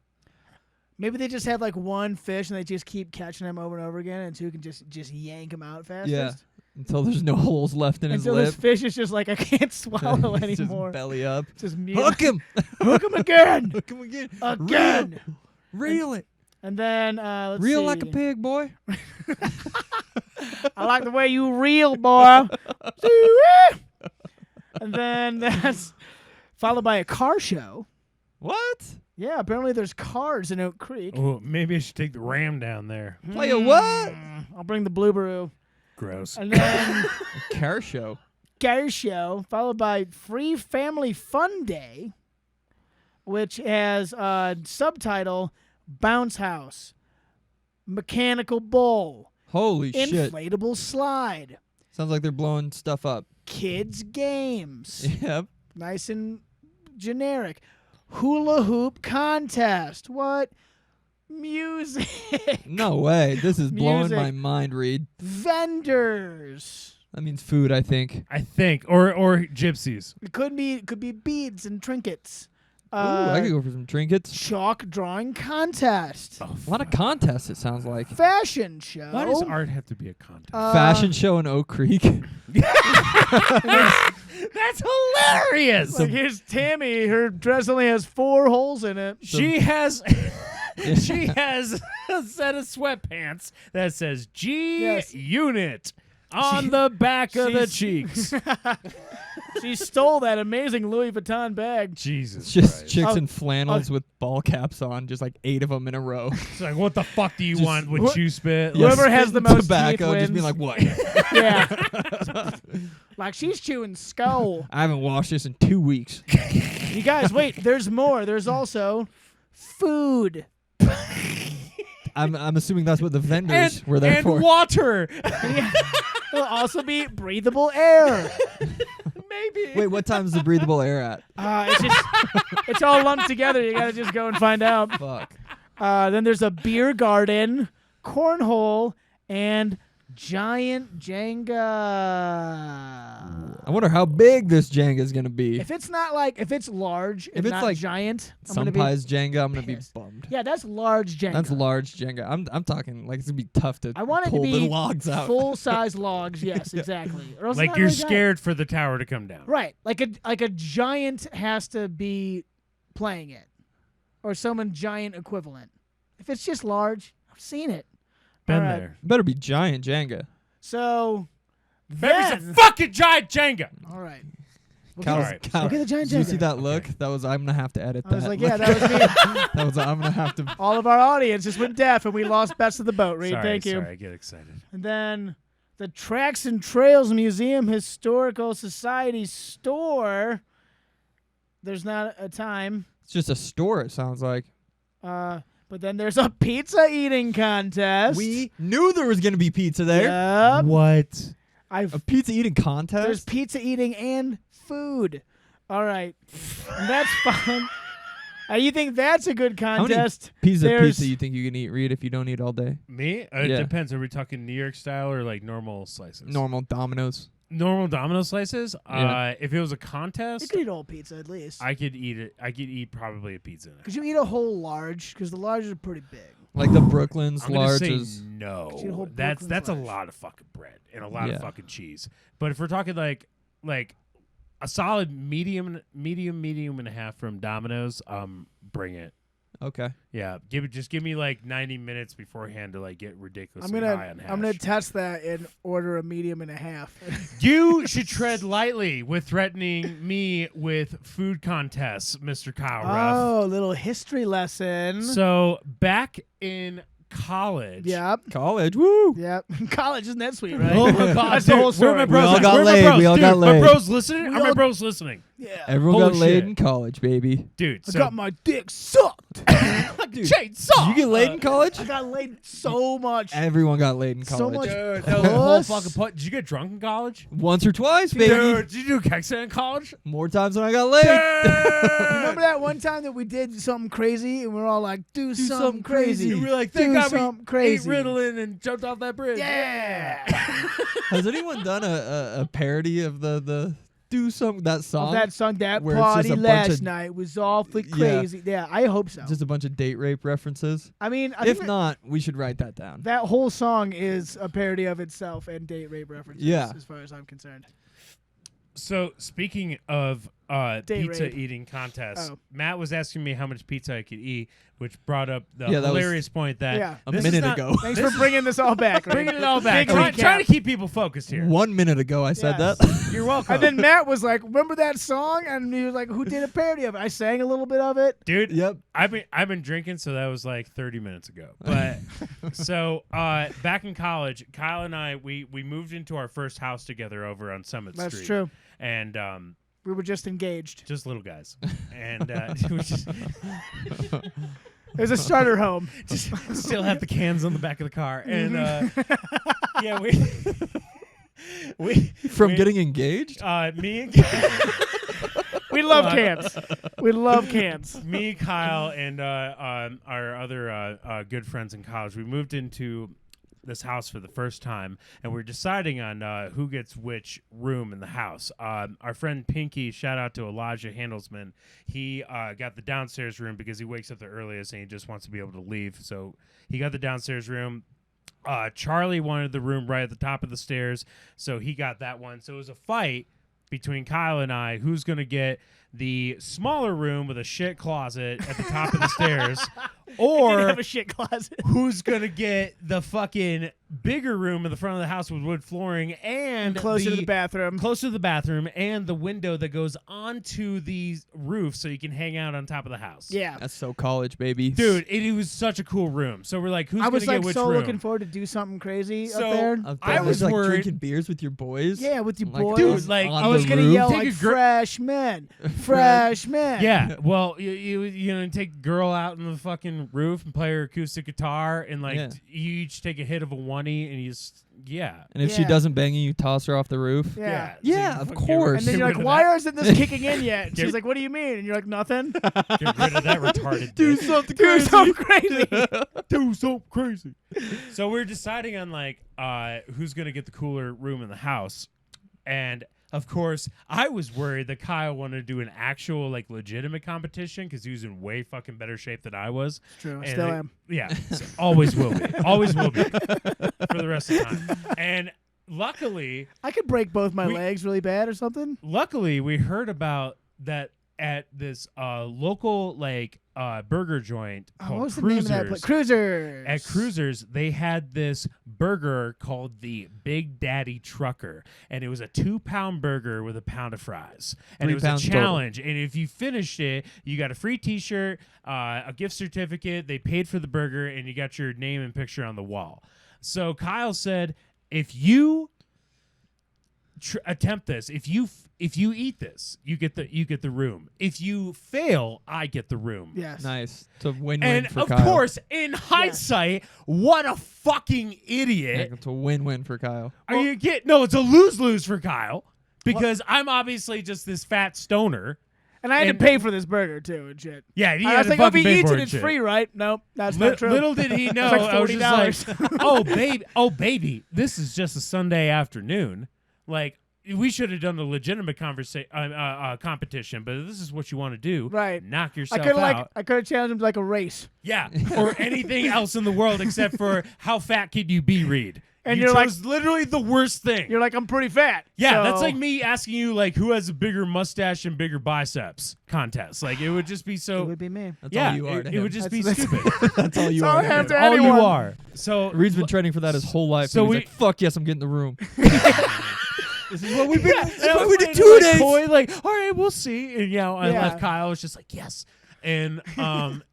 Maybe they just have like one fish and they just keep catching them over and over again, and so who can just yank them out fastest. Yeah. Until there's no holes left in his Until lip. this fish is just like, I can't swallow He's anymore. Just belly up. Just Hook him. Hook him again. Hook him again. Again. Reel it. And then let's Reel see. like a pig, boy. I like the way you reel, boy. And then that's followed by a car show. What? Yeah, apparently there's cars in Oak Creek. Oh, maybe I should take the ram down there. Play a what? I'll bring the Blueberoo. Gross. And then Car show. car show, followed by Free Family Fun Day, which has subtitle Bounce House, Mechanical Bull, Holy shit. Inflatable Slide, Sounds like they're blowing stuff up. Kids Games, Yep. nice and generic, Hula Hoop Contest. What? Music. No way. This is blowing Music. my mind, Reed. Vendors. That means food, I think. I think, or gypsies. It could be beads and trinkets. Ooh, I could go for some trinkets. Chalk drawing contest. Oh, A lot of contests, it sounds like. Fashion show. why does art have to be a contest? Fashion show in Oak Creek. That's hilarious. Like here's Tammy. Her dress only has 4 holes in it. She has she has a set of sweatpants that says G Yes. Unit on the back of the cheeks. She stole that amazing Louis Vuitton bag. Jesus It's just Christ. chicks Oh, in flannels with ball caps on, just like 8 of them in a row. It's like, what the fuck do you Just- want with chew spit? Yeah, Whoever has the spitting most tobacco, teeth just being wins. like, what? Yeah. Like she's chewing skull. I haven't washed this in 2 weeks. You guys, wait. There's more. There's also food. I'm assuming that's what the vendors were there and for. water. There'll also be breathable air. Maybe. Wait, what time is the breathable air at? It's all lumped together. You gotta just go and find out. Fuck. Then there's a beer garden, cornhole, and giant Jenga. I wonder how big this Jenga is gonna be. If it's large, If and it's not like giant, I'm Some gonna be Pies Jenga, I'm gonna be pissed. bummed. Yeah, that's large Jenga. That's large Jenga. I'm talking like it's gonna be tough to I want it to pull be the logs out. full size logs. Yes, exactly. Or else it's Like not you're really giant. scared for the tower to come down. Right, like a giant has to be playing it, or someone giant equivalent. If it's just large, I've seen it. Been All right. there. Better be giant Jenga. So Maybe then, it's a fucking giant Jenga. all right. Cal, Alright. Cal, Look at the giant did you Jenga. see that look? That was I'm gonna have to edit I that. was like, yeah, that was me. that was I'm gonna have to. All of our audience just went deaf, and we lost best of the boat. Reed, Sorry, thank you. Sorry, I get excited. And then the Tracks and Trails Museum Historical Society store. There's not a time. It's just a store. It sounds like. But then there's a pizza eating contest. We knew there was gonna be pizza there. Yep. What? A pizza eating contest. There's pizza eating and food. All right. And that's fun. You think that's a good How many contest? pieces of There's- pizza you think you can eat, Reed, if you don't eat all day? Me? Yeah. It depends. Are we talking New York style or like normal slices? Normal Domino's. Normal Domino slices. Yeah. If it was a You contest, could eat a whole pizza at least. I could eat it. I could eat probably a pizza. In it. Could you eat a whole large? Because the large are pretty big. Like the Brooklyn's I'm gonna large say is. no. Could you eat a whole That's Brooklyn's a large? lot of fucking bread and a lot Yeah. of fucking cheese. But if we're talking like a solid medium and a half from Domino's, bring it. Okay. Yeah, just give me like 90 minutes beforehand to like get ridiculously I'm high on gonna hash. I'm gonna test that and order a medium and a half. You should tread lightly with threatening me with food contests, Mr. Kyle Ruff. Oh, little history lesson. So back in college. Yep. College. Woo. Yep. College isn't that sweet, right? Oh my god, That's the whole dude, where are my story. bros We all at? got Where are my laid, bros? we all Dude, got my laid. bros listening? We Are my all- bros listening? Yeah. Everyone Holy got laid shit. in college, baby. Dude, I so got my dick sucked. Dude, chainsaw. did you get laid in college? I got laid so much. Everyone got laid in So college. much- Dude, that was a whole Puss. fucking put. Did you get drunk in college? Once or twice, baby. Dude, did you do kegset in college? More times than I got laid. Remember that one time that we did something crazy and we were all like, do something crazy. You were like, do thank God something we crazy. ate Ritalin and jumped off that bridge. Yeah. Has anyone done a parody of the do that song? That song, that where it's just party a bunch last of- night was awfully crazy. Yeah, I hope so. Just a bunch of date rape references. I mean, I If think not, we should write that down. that whole song is a parody of itself and date rape references. Yeah. As far as I'm concerned. So speaking of Date pizza rape. eating contests, Oh. Matt was asking me how much pizza I could eat, which brought up the Yeah, that was hilarious point that Yeah. A this is minute not- ago. Thanks for bringing this all back. Right? Bringing it all back. Big recap. Trying to keep people focused here. 1 minute ago, I said Yes. that. You're welcome. And then Matt was like, "Remember that song?" And he was like, "Who did a parody of it?" I sang a little bit of it. Dude, Yep. I've been drinking, so that was like 30 minutes ago. But so back in college, Kyle and I we moved into our first house together over on Summit That's Street. true. And We were just engaged. just little guys, and it was just, It was a starter home. just still have the cans on the back of the car, and yeah, we From we- getting engaged? me and We love cans. We love cans. me, Kyle, and our other good friends in college, we moved into this house for the first time, and we're deciding on who gets which room in the house. Our friend Pinky, shout out to Elijah Handelsman, he got the downstairs room because he wakes up the earliest and he just wants to be able to leave. So he got the downstairs room. Charlie wanted the room right at the top of the stairs, so he got that one. So it was a fight between Kyle and I who's going to get the smaller room with a shit closet at the top of the stairs, Didn't or have a shit closet. who's going to get the fucking bigger room in the front of the house with wood flooring and Closer to the bathroom. closer to the bathroom and the window that goes onto the roof so you can hang out on top of the house. Yeah. That's so college, baby. Dude, it was such a cool room. So we're like, who's I going was to get like which so room? looking forward to do something crazy So, up there. I was like worried- drinking beers with your boys. Yeah, with your Like, boys. Dude, like, on I was the gonna roof? yell Take like a gr- freshmen, freshmen. Yeah, well, you know, take the girl out on the fucking roof and play her acoustic guitar, and like Yeah. you each take a hit of a 1-y, and you just And if she Yeah. doesn't bang you, you toss her off the roof. Yeah. so Yeah, you of fucking course. And then get you're rid like, of why that- isn't this kicking in yet? And Get- she's like, what do you mean? And you're like, nothing. Get rid of that retarded. Do bitch. something Do crazy. something crazy. Do something crazy. So we're deciding on like who's gonna get the cooler room in the house, and of course I was worried that Kyle wanted to do an actual like legitimate competition because he was in way fucking better shape than I was. True, I And still am. Yeah, so always will be, always will be for the rest of the time. And luckily, I could break both my We- legs really bad or something. we heard about that at this local like burger joint Oh, called what was the Cruisers. name of that place? Cruisers. At Cruisers, they had this burger called the Big Daddy Trucker, and it was a 2-pound burger with a pound of fries. And 3 it was a pounds total. challenge. And if you finished it, you got a free T-shirt, a gift certificate. They paid for the burger, and you got your name and picture on the wall. So Kyle said, if you attempt this, if you eat this, you get the room. If you fail, I get the room. Yes. Nice. It's a win-win And for of Kyle. course, in hindsight, what a fucking idiot. It's a win-win for Kyle. Are you get no, it's a lose-lose for Kyle because I'm obviously just this fat stoner. And I had And- to pay for this burger too and shit. Yeah, he I had was to like, oh, if fucking he pay eats for it, it it's shit. free, right? Nope, that's not true. Little did he know, like I was just like, $40. oh baby, this is just a Sunday afternoon. Like we should have done a legitimate competition, but if this is what you want to do. Right. Knock I yourself could out. I could have challenged him to like a race. Yeah, or anything else in the world except for how fat can you be, Reed? And you you're like- chose literally the worst thing. You're like, I'm pretty fat. Yeah, so- that's like me asking you like who has a bigger mustache and bigger biceps contest. Like it would just be It so. would be me. That's yeah, all you are it, to it him. would just be That's- stupid. That's all you That's all are. I have to to him. All you anyone. are. So Reed's been training for that his whole life. So So he's we- like, fuck yes, I'm getting the room. this is what we've been. This is what we did 2 days. Coy, like, all right, we'll see. And I Yeah. left Kyle. Was just like, yes. And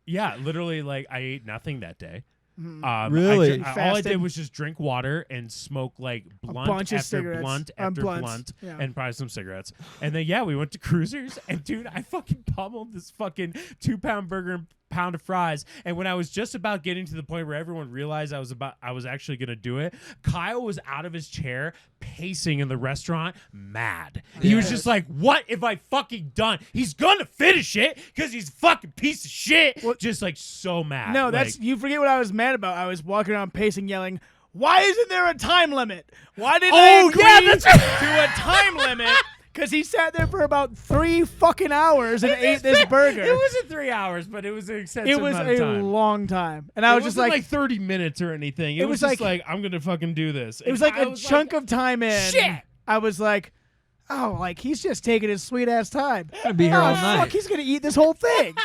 yeah, literally, like, I ate nothing that day. Really? all I Fasted? did was just drink water and smoke like blunt bunch of after cigarettes. blunt after Blunts. blunt, Yeah. and probably some cigarettes. And then we went to Cruisers, and dude, I fucking pummeled this fucking 2-pound burger and pound of fries. And when I was just about getting to the point where everyone realized I was actually gonna do it, Kyle was out of his chair pacing in the restaurant, mad. He was just like, "What have I fucking done? He's gonna finish it because he's a fucking piece of shit." Just like so mad. No, Like, that's you forget what I was mad about. I was walking around pacing, yelling, "Why isn't there a time limit? Why did I Oh, agree yeah, that's to a time limit Because he sat there for about 3 fucking hours and ate this burger. It wasn't 3 hours, but it was an extensive It was amount of a time. long time. And I was just wasn't like 30 minutes or anything. It was just like, I'm going to fucking do this. it was like a chunk of time in. Shit. I was like, oh, like he's just taking his sweet ass time. I'm gonna be here all night. Fuck, he's gonna eat this whole thing.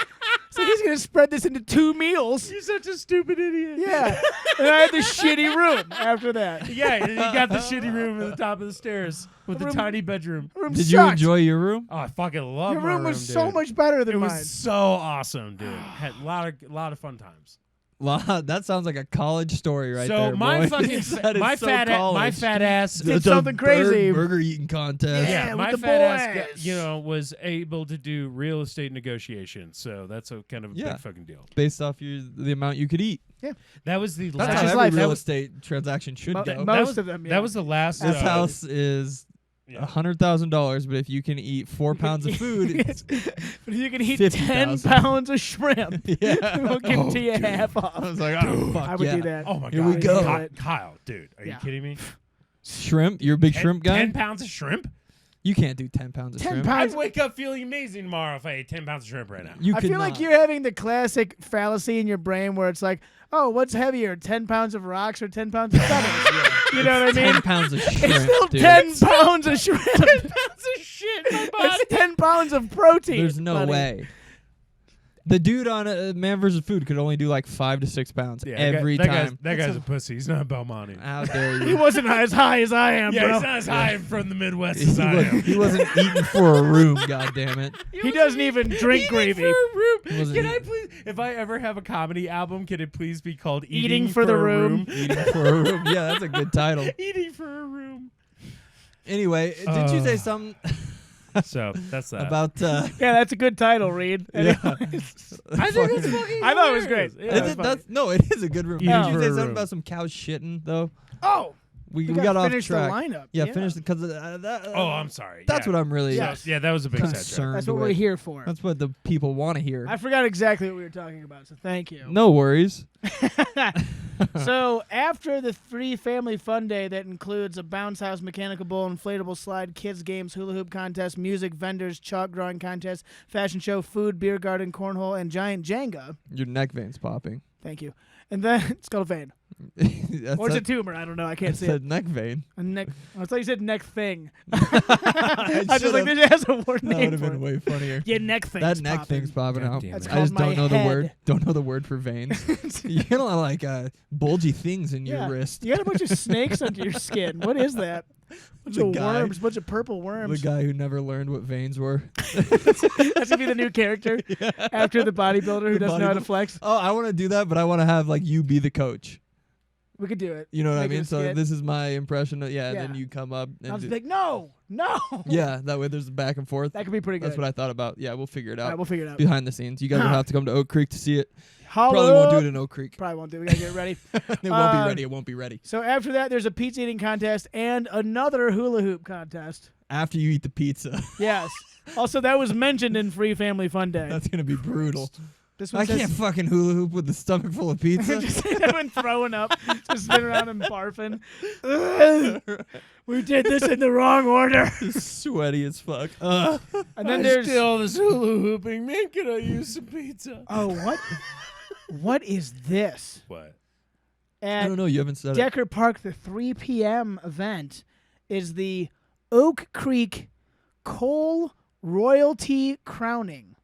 So he's gonna spread this into 2 meals. You're such a stupid idiot. Yeah. And I had the shitty room after that. Yeah, you got the shitty room at the top of the stairs with the tiny bedroom. Room Did you sucked. enjoy your room? Oh, I fucking love Your my room was so dude. much better than It mine. was so awesome, dude. Had a lot of fun times. Wow, that sounds like a college story right so there, my boy. fucking That is my so fat college. ass Did something crazy. Burger eating contest. Yeah, yeah, with my the fat ass boys. was able to do real estate negotiations. So that's a kind of a Yeah. big fucking deal. Based off the amount you could eat. That was the That's That's how his every life. real That estate transaction should Mo- go. mo- that most was, of them, yeah. That was the last. This house is Yeah. $100,000, but if you can eat 4 pounds of food, it's But you can eat 50,000. 10 pounds of shrimp. yeah. We'll give you half I off. was like, oh, fuck I would yeah. do that. Oh my Here god! we go. Kyle, dude, are Yeah. you kidding me? Shrimp? You're a big shrimp guy? 10 pounds of shrimp? You can't do 10 pounds of 10 shrimp. pounds. I'd wake up feeling amazing tomorrow if I ate 10 pounds of shrimp right now. You I could feel like not. you're having the classic fallacy in your brain where it's like, oh, what's heavier, 10 pounds of rocks or 10 pounds of feathers? You know what I mean? 10 pounds of shrimp, It's still dude. 10 pounds of shrimp. 10 pounds of shit in my body. It's 10 pounds of protein. There's no buddy. way. The dude on Man vs. Food could only do like 5 to 6 pounds every time. That guy's a pussy. He's not Belmonte. How dare He you? wasn't as high as I am, Yeah, bro. he's not as high from the Midwest as I am. He wasn't eating for a room, goddammit. He doesn't even drink gravy. For a room. Wasn't Can I eating- please, if I ever have a comedy album, can it please be called Eating for the a Room? Eating for a room. Yeah, that's a good title. Eating for a room. Anyway, did you say something So that's that. about... Yeah, that's a good title, Reed. yeah. I think it's fucking I thought it was hilarious. great. Yeah, Is that's it, funny. no, it is a good room. Eating Did you for say a something room. about some cows shitting, though? Oh, We we got off finish track. the lineup. Yeah, finish because Oh, I'm sorry. that's yeah. what I'm really Yeah. Yeah, that was a big sidetrack. concerned That's what with. we're here for. That's what the people want to hear. I forgot exactly what we were talking about, so thank you. No worries. So after the free family fun day that includes a bounce house, mechanical bull, inflatable slide, kids games, hula hoop contest, music, vendors, chalk drawing contest, fashion show, food, beer garden, cornhole, and giant Jenga. Your neck veins popping. Thank you. And then it's called a vein. That's Or it's a, a tumor. I don't know. I can't it's see a it. neck vein. A neck. I thought you said neck thing. I I was just like, should've- this has a word That name would have for been it. way funnier. Yeah, neck thing's That neck popping. thing's popping God out. damn That's it. I just called don't know my the word. head. Don't know the word for veins. You got like bulgy things in your Yeah. wrist. You got a bunch of snakes under your skin. What is that? Bunch The of guy- worms, bunch of purple The worms. guy who never learned what veins were. That's gonna be the new character after the bodybuilder who The doesn't know how to bodybuilder. flex. Oh, I want to do that, but I want to have like you be the coach. We could do it. You know what I Make it a mean? So skit. this is my impression. And Yeah. then you come up I'll and just be like, no. yeah, that way there's a back and forth. That could be pretty good. That's what I thought about. Yeah, we'll figure it All out right, we'll figure it out. behind the scenes. You guys will have to come to Oak Creek to see it. Holla Probably won't do up. it in Oak Creek. Probably won't do it. We gotta get ready. It won't be ready. It won't be ready. So after that, there's a pizza eating contest and another hula hoop contest. After you eat the pizza, Yes. Also, that was mentioned in Free Family Fun Day. that's gonna be brutal. This one I says can't fucking hula hoop with the stomach full of pizza. just everyone throwing up, just spinning around and barfing. Ugh. We did this in the wrong order. Sweaty as fuck. And then there's all this hula hooping. Man, can I use some pizza? oh what? What is this? What? I At don't know. You haven't said it. Decker Park, the 3 p.m. event is the Oak Creek Coal Royalty Crowning.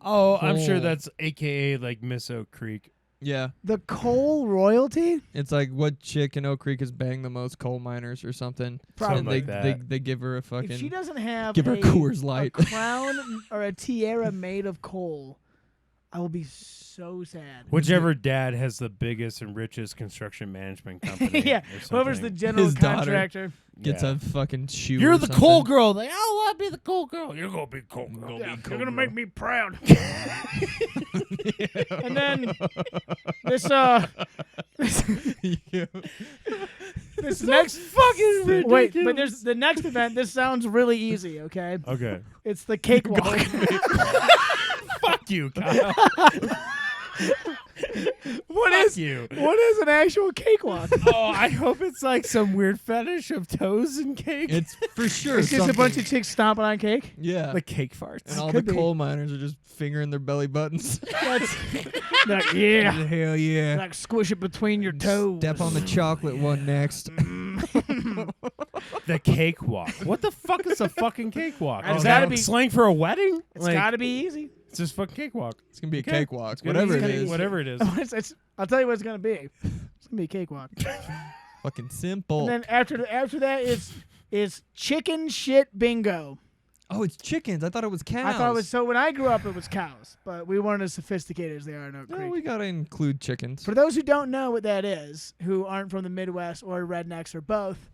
Oh, I'm sure Oh. that's AKA like Miss Oak Creek. Yeah, The Coal Royalty? it's like what chick in Oak Creek has banged the most coal miners or something. Probably. And like they that. give her a If she fucking doesn't have give her a, Coors Light. a crown or a tiara made of coal, I will be so sad. Whichever dad has the biggest and richest construction management company. Yeah, or whoever's the something. general His daughter. contractor. gets Yeah. a fucking shoe. You're or the something. coal girl. Like, I want to be the coal girl. You're gonna be coal girl. Yeah, you're gonna make me proud. And then this Yeah. this next fucking ridiculous. wait, but there's the next event. This sounds really easy. Okay, Okay. it's the cakewalk. Fuck you, Kyle. What Fuck is you? What is an actual cakewalk? Oh, I hope it's like some weird fetish of toes and cake. It's for sure. It's just a bunch something. of chicks stomping on cake. Yeah. Like cake farts. and all could the be. coal miners are just fingering their belly buttons. That's like, yeah, Hell yeah. like squish it between your toes. Step on the chocolate one next. The cakewalk. What the fuck is a fucking cakewalk? It's Is gotta that be- slang for a wedding? It's Like, got to be easy. it's just fucking cakewalk. It's gonna be a Okay. cakewalk. Gonna Whatever be- it is. Whatever it is. I'll tell you what it's gonna be. It's gonna be a cakewalk. Fucking simple. And then after that is chicken shit bingo. Oh, it's chickens. I thought it was cows. I thought it was so. When I grew up, it was cows, but we weren't as sophisticated as they are in Oak No, Creek. we gotta include chickens. For those who don't know what that is, who aren't from the Midwest or rednecks or both,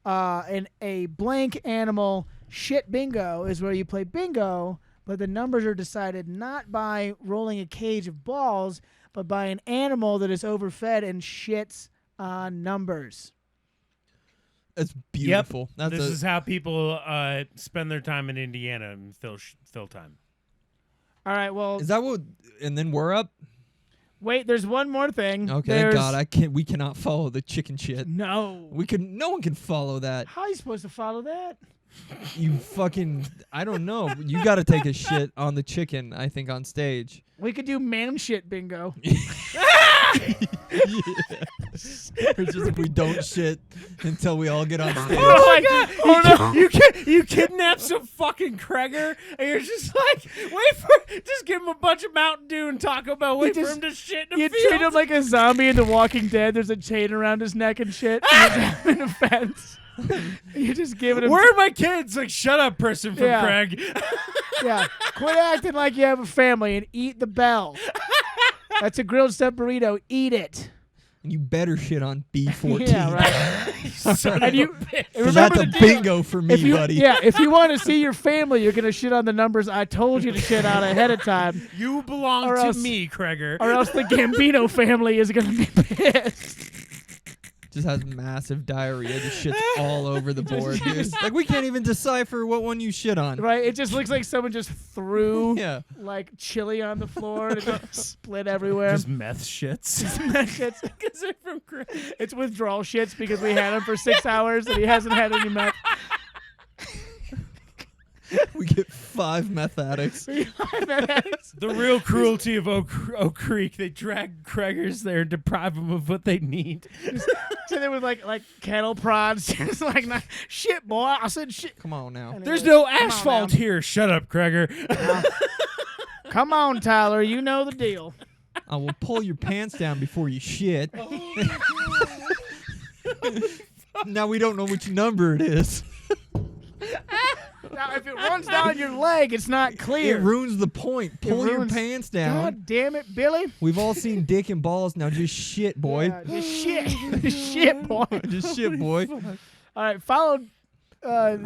in a blank animal shit bingo is where you play bingo, but the numbers are decided not by rolling a cage of balls, but by an animal that is overfed and shits on numbers. It's beautiful. That's This is how people spend their time in Indiana and fill time. All right, well, Is that what? And then we're up. wait, there's one more thing. Okay, There's- God, I can't. We cannot follow the chicken shit. No. We can. No one can follow that. How are you supposed to follow that? You fucking. I don't know. You got to take a shit on the chicken. I think on stage. We could do man shit bingo. It's just if we don't shit until we all get on stage. Oh my god! Oh no! You kidnap some fucking Kreger, and you're just like, just give him a bunch of Mountain Dew and Taco Bell. Wait for just- him to shit in You the field. treat him like a zombie in The Walking Dead. There's a chain around his neck and shit. And he's in a fence. You're just giving him. Where are my kids? Like, shut up, person from Yeah. Craig. Yeah. Quit acting like you have a family and eat the bell. That's a grilled stuffed burrito. Eat it. And you better shit on B14. Yeah, right. Son And of you a bitch. and That's remember a the deal. bingo for me, If you, buddy. yeah, if you want to see your family, you're gonna shit on the numbers I told you to shit on ahead of time, You belong Or to else- me, Kreger. or else the Gambino family is gonna be pissed. Just has massive diarrhea. Just shits all over the board, dude. Like we can't even decipher what one you shit on. Right? It just looks like someone just threw Yeah. like chili on the floor and it just split everywhere. Just meth shits. Shits. Because they're from Craig. It's withdrawal shits because we had him for 6 hours and he hasn't had any meth. We get 5 meth addicts. The real cruelty of Oak Creek. They drag Kregers there and deprive them of what they need. So there was like cattle prods, just like shit, boy. I said shit. Come on now. Anyway, There's no come on asphalt now. here. Shut up, Kreger. Come on, Tyler. You know the deal. I will pull your pants down before you shit. Now we don't know which number it is. Now, if it runs down your leg, it's not clear. It ruins the point. Pull your ruins- pants down. God damn it, Billy. We've all seen dick and balls. Now just shit, boy. Yeah, just shit. Just shit, boy. Just shit, boy. All right, followed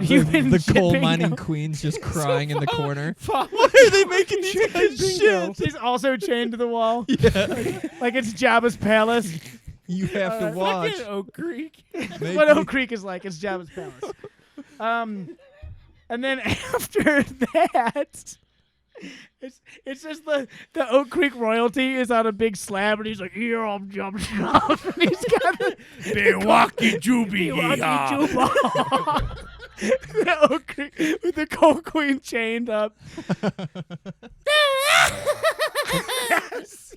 human The shit coal bingo. mining queen's just crying in the corner. Follow Why are they making these guys shit? She's also chained to the wall. Yeah. Like it's Jabba's palace. You have to watch. Fucking Oak Creek. Make What me- Oak Creek is like. It's Jabba's palace. And then after that, it's just the Oak Creek royalty is on a big slab, and he's like, "Here, I'm jumping off," and he's got the Bewaki Jubi. Milwaukee Juba. The Oak Creek with the Coal Queen chained up. Yes.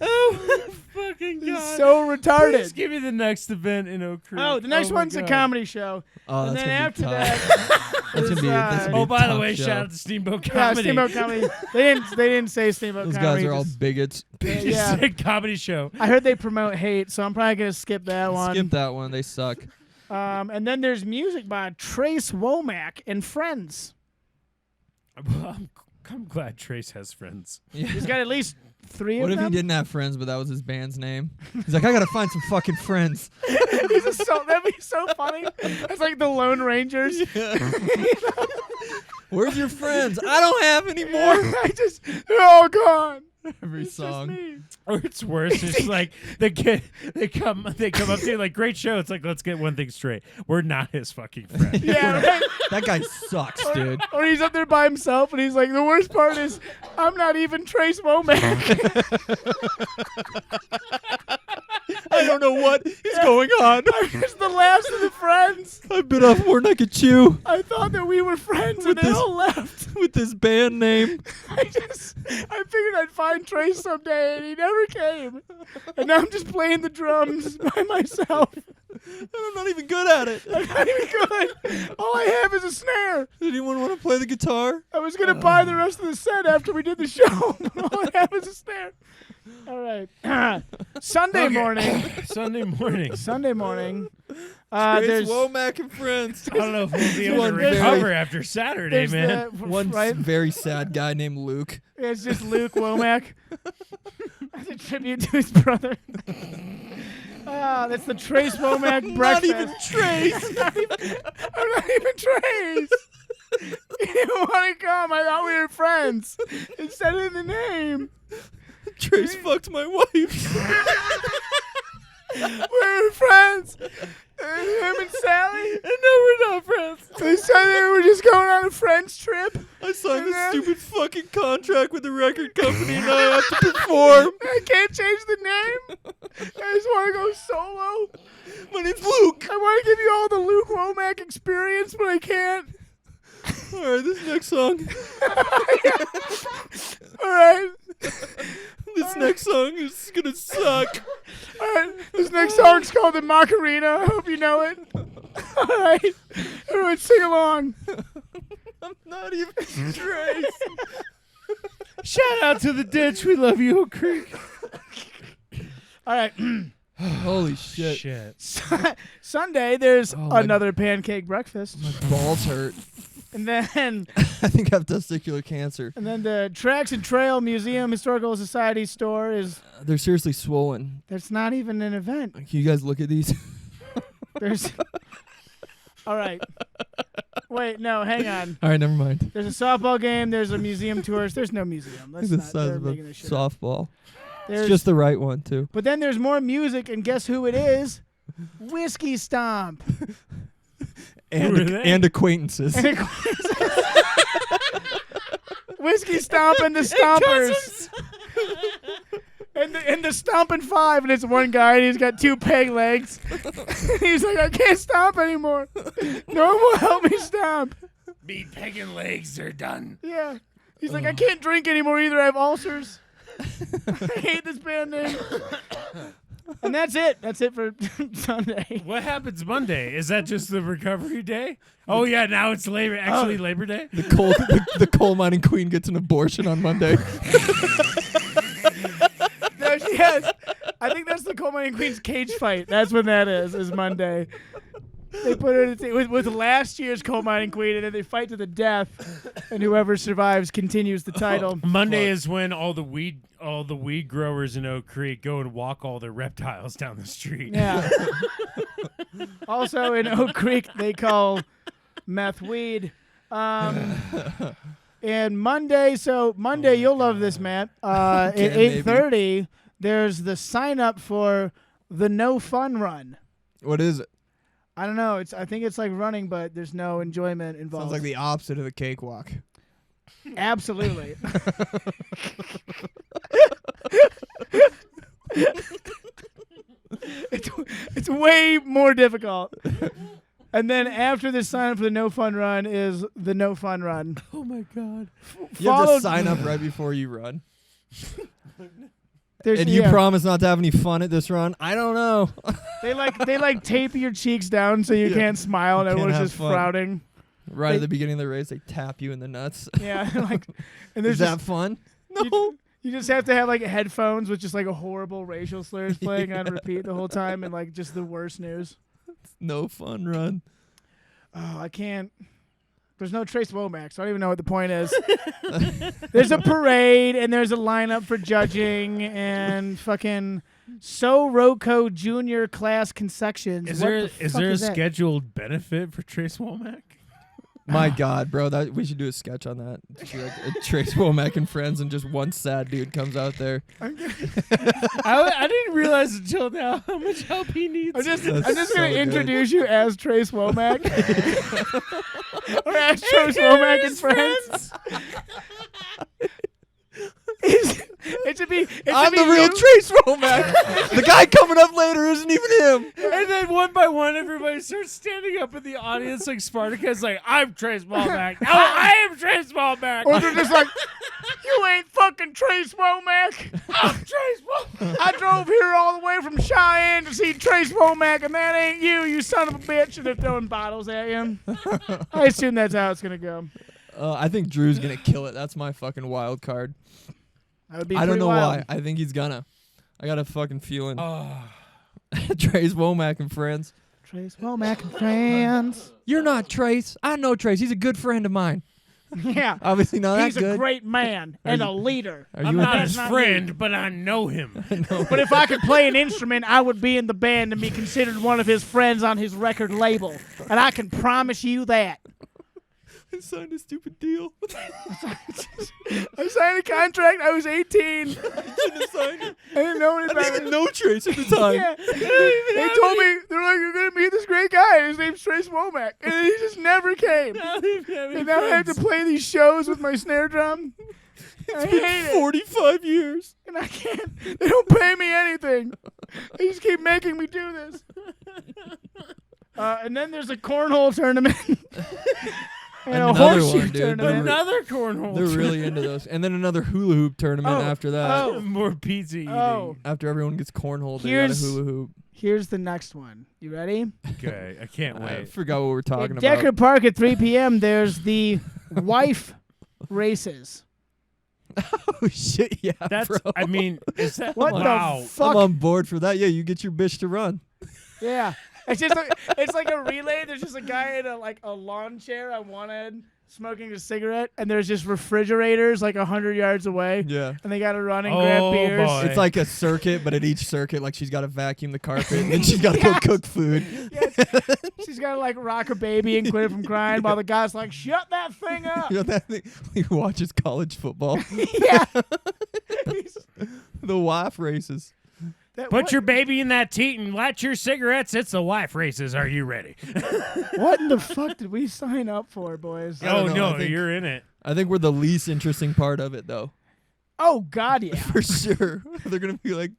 Oh, fucking This is God. so retarded. Please give me the next event in Oak Creek. Oh, the next my one's a God. comedy show. Oh, And that's then gonna after be that, tough. That's gonna be. That's gonna be Oh, a by the tough way, show. shout out to Steamboat yeah, Comedy. Steamboat Comedy. They didn't say Steamboat Those Comedy. guys are all just- bigots. Yeah. Sick comedy show. I heard they promote hate, so I'm probably gonna skip that one. Skip that one. They suck. And then there's music by Trace Womack and Friends. I'm glad Trace has friends. He's got at least 3 What of if he them. didn't have friends, but that was his band's name? He's like, I gotta find some fucking friends. That'd be so funny. It's like the Lone Rangers. Where's your friends? I don't have any more. They're all gone. Every song. Or it's worse. It's like they come up to you like, great show. It's like, let's get one thing straight. We're not his fucking friend. Yeah, right? That guy sucks, dude. Or he's up there by himself, and he's like, the worst part is, I'm not even Trace Womack. I don't know what is going on. I'm just the last of the friends. I bit off more than I could chew I thought that we were friends, and they all left. with this band name. I figured I'd find Trace someday, and he never came. And now I'm just playing the drums by myself. And I'm not even good at it. I'm not even good. All I have is a snare. Does anyone want to play the guitar? I was going to buy the rest of the set after we did the show, but all I have is a snare. All right. Sunday morning. Sunday morning. Grace There's Womack and friends. I don't know if we'll be able to One very- recover after Saturday, there's man. One right? very sad guy named Luke. It's just Luke Womack. As a tribute to his brother. That's the Trace Womack breakfast. Not even Trace. I'm not even Trace. You didn't want to come. I thought we were friends. It said it in the name. Trace fucked my wife. We were friends. Him and Sally. And now we're not friends. They said they were just going on a friends trip. I signed And this then- stupid fucking contract with the record company and I have to perform. I can't change the name. I just want to go solo. My name's Luke. I want to give you all the Luke Womack experience, but I can't. All right, this next song. All right. This next song is gonna suck. All right. This next song's called the Macarena. I hope you know it. All right. Everyone sing along. I'm not even Trace. Shout out to the ditch. We love you, Oak Creek. All right. Holy shit. Sunday, there's Oh, my- another pancake breakfast. My balls hurt. And then I think I have testicular cancer. the Tracks and Trail Museum Historical Society store is, They're seriously swollen. there's not even an event. Can you guys look at these? There's. All right. Wait, no, hang on. All right, never mind. There's a softball game. There's a museum tourist. There's no museum. Look That's at the not. size They're of a making this shit up. softball. There's, It's just the right one, too. but then there's more music, and guess who it is? Whiskey Stomp. And, Who are they? and acquaintances. Whiskey Stomp and the Stompers. And the Stompin' Five, and it's one guy, and he's got two peg legs. He's like, I can't stomp anymore. No one will help me stomp. Me pegging legs are done. Yeah. He's like, I can't drink anymore either. I have ulcers. I hate this band name. And that's it. That's it for Sunday. What happens Monday? Is that just the recovery day? Oh yeah, now it's Labor Day. The coal mining queen gets an abortion on Monday. No, she has. I think that's the Coal Mining Queen's cage fight. That's when that is Monday. They put her with last year's Coal Mining Queen, and then they fight to the death, and whoever survives continues the title. Monday is when all the weed growers in Oak Creek go and walk all their reptiles down the street. Yeah. Also in Oak Creek, they call meth weed. And Monday, you'll love this, Matt. At Okay, 8:30, there's the sign up for the No Fun Run. What is it? I don't know. I think it's like running, but there's no enjoyment involved. Sounds like the opposite of a cakewalk. Absolutely. It's way more difficult. And then after the sign up for the No Fun Run is the No Fun Run. Oh my god. You have to Followed- sign up right before you run. There's- And you yeah. promise not to have any fun at this run? I don't know. They tape your cheeks down so you Yeah. can't smile and You can't everyone's have just fun. frowning. Right They- at the beginning of the race, they tap you in the nuts. Yeah, and Is there's that just, fun? No. you just have to have like headphones with just like a horrible racial slurs playing on repeat the whole time and like just the worst news. No fun run. Oh, I can't. There's no Trace Womack, so I don't even know what the point is. There's a parade and there's a lineup for judging and fucking Rocco Junior class concessions. Is What there the is fuck there a that? scheduled benefit for Trace Womack? My God, bro, that we should do a sketch on that. Just be like Trace Womack and friends, and just one sad dude comes out there. I didn't realize until now how much help he needs. I'm just That's going so to good. introduce you as Trace Womack. Or as Trace Womack and friends. It should be. I'm the real Trace Womack. The guy coming up later isn't even him. And then one by one, everybody starts standing up in the audience like Spartacus, like, I'm Trace Womack. Oh, I am Trace Womack. Or they're just like, you ain't fucking Trace Womack. I'm Trace Womack. I drove here all the way from Cheyenne to see Trace Womack, and that ain't you, you son of a bitch. And they're throwing bottles at you. I assume that's how it's going to go. I think Drew's gonna kill it. That's my fucking wild card. That would be I don't pretty know wild. why. I think he's gonna. I got a fucking feeling. Oh. Trace Womack and friends. Trace Womack and friends. You're not Trace. I know Trace. He's a good friend of mine. Yeah. Obviously not He's that good. a great man and a leader. Are I'm you not a- his That's not friend, but I know him. But if I could play an instrument, I would be in the band and be considered one of his friends on his record label. And I can promise you that. I signed a stupid deal. I signed a contract. I was 18. Shouldn't have signed it. I didn't know I anything. didn't even know Trace at the time. Yeah. They told me, they're like, you're going to meet this great guy. His name's Trace Womack. And he just never came. And now I have to play these shows with my snare drum. I hate it. 45 years. And I can't. They don't pay me anything. They just keep making me do this. And then there's a cornhole tournament. And a Another horseshoe one, dude. tournament. Another cornhole. They're really into those. And then another hula hoop tournament after that. Oh. More pizza eating. Oh. After everyone gets cornholed, they got a Here's- hula hoop. Here's the next one. You ready? Okay, I can't I wait. forgot what we're talking At Decker about. Park at 3 p.m., there's the wife races. Oh, shit, yeah, That's. bro. I mean, is that What wow? the fuck? I'm on board for that. Yeah, you get your bitch to run. Yeah. It's just it's like a relay. There's just a guy in a lawn chair on one end smoking a cigarette, and there's just refrigerators like 100 yards away. Yeah. And they got to run and grab Oh, beers. boy. It's like a circuit, but at each circuit, like she's got to vacuum the carpet, and then she's got to go cook food. She's got to like rock her baby and quit it from crying while the guy's like, shut that thing up. You know that thing? He watches college football. Yeah. The wife races. Put your baby in that teat and light your cigarettes. It's the wife races. Are you ready? What in the fuck did we sign up for, boys? I don't Oh know, I no, think- you're in it. I think we're the least interesting part of it, though. Oh, God, yeah. For sure. They're going to be like,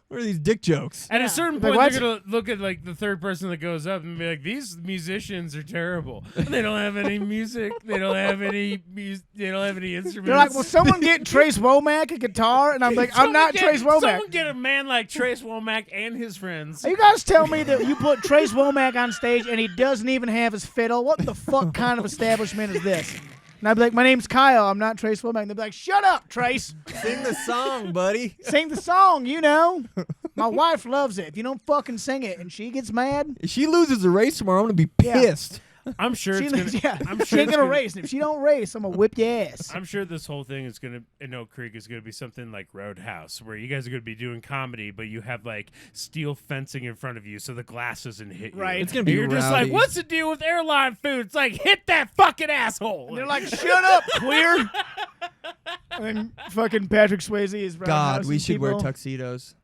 what are these dick jokes? At Yeah. a certain Like, point, what? they're gonna look at like the third person that goes up and be like, "These musicians are terrible. They don't have any music. They don't have any They don't have any instruments." They're like, will someone get Trace Womack a guitar? And I'm like, I'm not Trace Womack. Someone get a man like Trace Womack and his friends. You guys tell me that you put Trace Womack on stage and he doesn't even have his fiddle. What the fuck kind of establishment is this? And I'd be like, my name's Kyle. I'm not Trace Womack. And they'd be like, shut up, Trace. Sing the song, buddy. Sing the song, you know. My wife loves it. If you don't fucking sing it and she gets mad, If she loses the race tomorrow, I'm going to be Yeah. pissed. I'm sure she, it's gonna. yeah, I'm she sure ain't it's gonna gonna- race. And if she don't race, I'm gonna whip your ass. I'm sure this whole thing is gonna in Oak Creek is gonna be something like Roadhouse, where you guys are gonna be doing comedy, but you have like steel fencing in front of you, so the glass doesn't hit you. Right. It's gonna be You're just rowdy. like, what's the deal with airline food? It's like, hit that fucking asshole. And they're like, shut up, queer. And fucking Patrick Swayze is God, we roundhousing should wear people. tuxedos.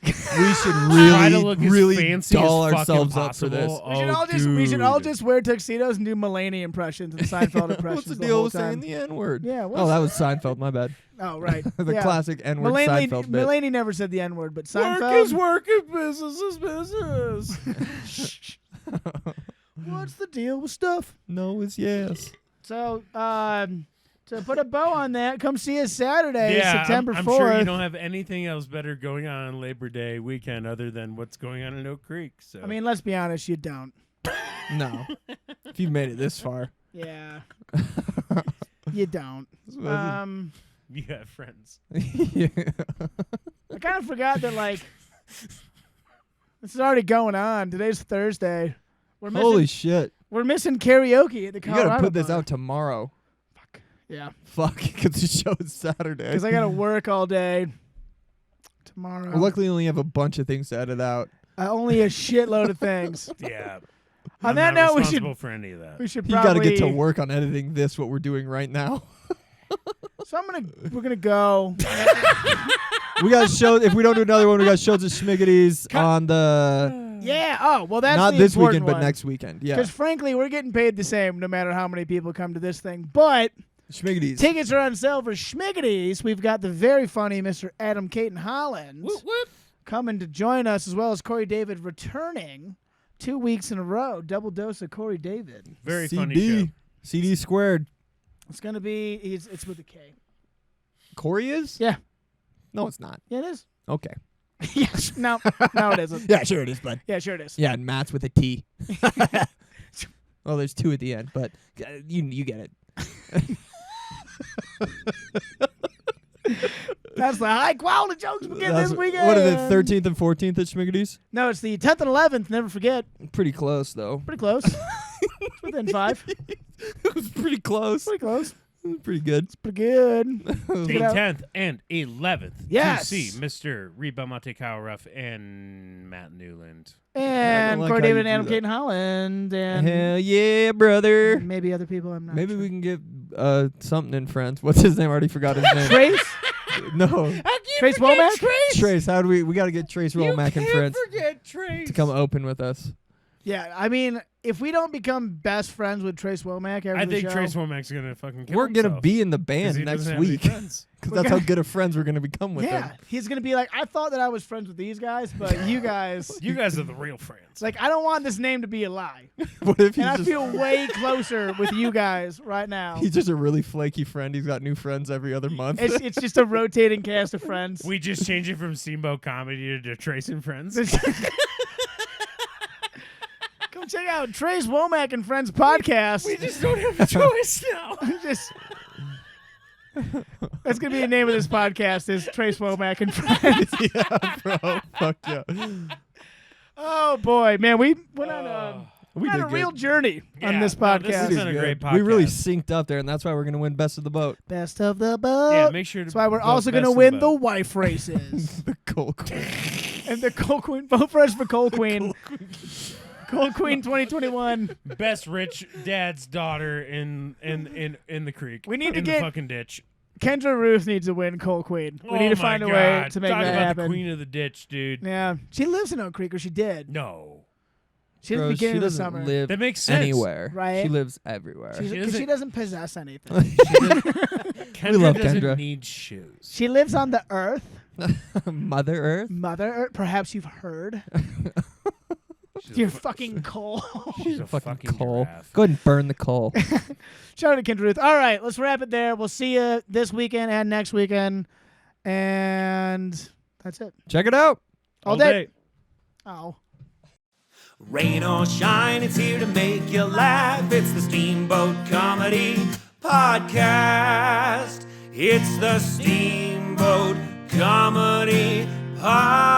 We should Try to look really as fancy doll as fucking ourselves up for this. possible. We should, Oh, all dude. just wear tuxedos and do Mulaney impressions and Seinfeld impressions. What's the whole deal with time. saying the N-word? Yeah, Oh, what's- that was Seinfeld. My bad. Oh, right. The yeah. classic N-word Mulaney, Seinfeld bit. Mulaney never said the N-word, but Work Seinfeld. is work and business is business. What's the deal with stuff? No is yes. So, to put a bow on that, come see us Saturday, Yeah, September I'm 4th. sure you don't have anything else better going on Labor Day weekend other than what's going on in Oak Creek. So I mean, let's be honest, you don't. No. If you've made it this far. Yeah. You don't. you have friends. Yeah. I kind of forgot that, like, this is already going on. Today's Thursday. We're missing, Holy shit. we're missing karaoke at the You Colorado got to put this bar. out tomorrow. Yeah, Fuck, because the show is Saturday. because I got to work all day tomorrow. Well, luckily, you only have a bunch of things to edit out. Only a shitload of things. Yeah. On I'm that not note, responsible for any of that. we should You got to probably get to work on editing this. What we're doing right now. So we're gonna go. We got shows. If we don't do another one, we got shows at Schmiggity's on the Yeah. Oh, well, that's not the this important weekend, but one. next weekend. Yeah, Because frankly, we're getting paid the same no matter how many people come to this thing. But Schmiggity's. tickets are on sale for Schmiggity's. We've got the very funny Mr. Adam Caton Holland coming to join us, as well as Corey David returning 2 weeks in a row. Double dose of Corey David. Very CD. funny show. CD squared. It's gonna be. It's with a K. Corey is? Yeah. No, it's not. Yeah, it is. Okay. Yes. No, it isn't. Yeah, sure it is, bud. Yeah, sure it is. Yeah, and Matt's with a T. Well, there's 2 at the end, but you get it. That's the high quality jokes we get this weekend. What is it, 13th and 14th at Schmiggity's? No, it's the 10th and 11th. Never forget. Pretty close, though. Pretty close. It's within 5. It was pretty close. Pretty close. Pretty good. Pretty good. The Get out. 10th and 11th Yes. to see Mr. Reba Monte Kyle Ruff and Matt Newland. And like Corey how you David and do Adam that. Caton Holland. And Hell yeah, brother. maybe other people. I'm not Maybe sure. we can get something in Friends. What's his name? I already forgot his name. Trace? No. Trace Womack? Trace. How do we got to get Trace Womack and Friends forget Trace. to come open with us. Yeah, I mean, if we don't become best friends with Trace Womack after I the think show, Trace Womack's gonna fucking kill We're going to himself. be in the 'Cause band he next doesn't have any week. friends. Because We're that's gonna- how good of friends we're going to become with yeah, them. he's gonna be like, I thought that I was friends with these guys, but you guys, You guys are the real friends. like, I don't want this name to be a lie, What if and I he's feel way closer with you guys right now. he's just a really flaky friend. He's got new friends every other month. It's just a rotating cast of friends. We just changed it from Steamboat Comedy to Trace and Friends. Come check out Trace Womack and Friends podcast. We just don't have a choice now. Just that's gonna be the name of this podcast is Trace Womack and Friends. Yeah, bro. Fuck yeah. Oh boy, man, we went on We a did real good. journey on Yeah, this no, this podcast. has been a great We really podcast. synced up there, and that's why we're going to win Best of the Boat. Best of the boat. Yeah, make sure to That's why we're vote also best gonna of win the boat. wife races The Coal Queen. and the Coal Queen. Vote for us for Coal Queen. Coal Queen 2021. Best rich dad's daughter in the creek. We need to in get- the fucking ditch. Kendra Ruth needs to win Coal Queen. We Oh need to my find a God. way to make Talk that about happen. the queen of the ditch, dude. Yeah, she lives in Oak Creek, or she did. No, She did Bro, at the beginning she of the doesn't summer. live that makes sense. anywhere. Right. She lives everywhere. She's, She 'cause she doesn't- doesn't possess anything. Kendra love doesn't Kendra. need shoes. She lives on the Earth, Mother Earth. Mother Earth. Perhaps you've heard. She's You're a fu- fucking coal. She's a Fucking coal. giraffe. Go ahead and burn the coal. Shout out to Kendra Ruth. All right, let's wrap it there. We'll see you this weekend and next weekend. And that's it. Check it out. All day. Oh. Rain or shine, it's here to make you laugh. It's the Steamboat Comedy Podcast. It's the Steamboat Comedy Podcast.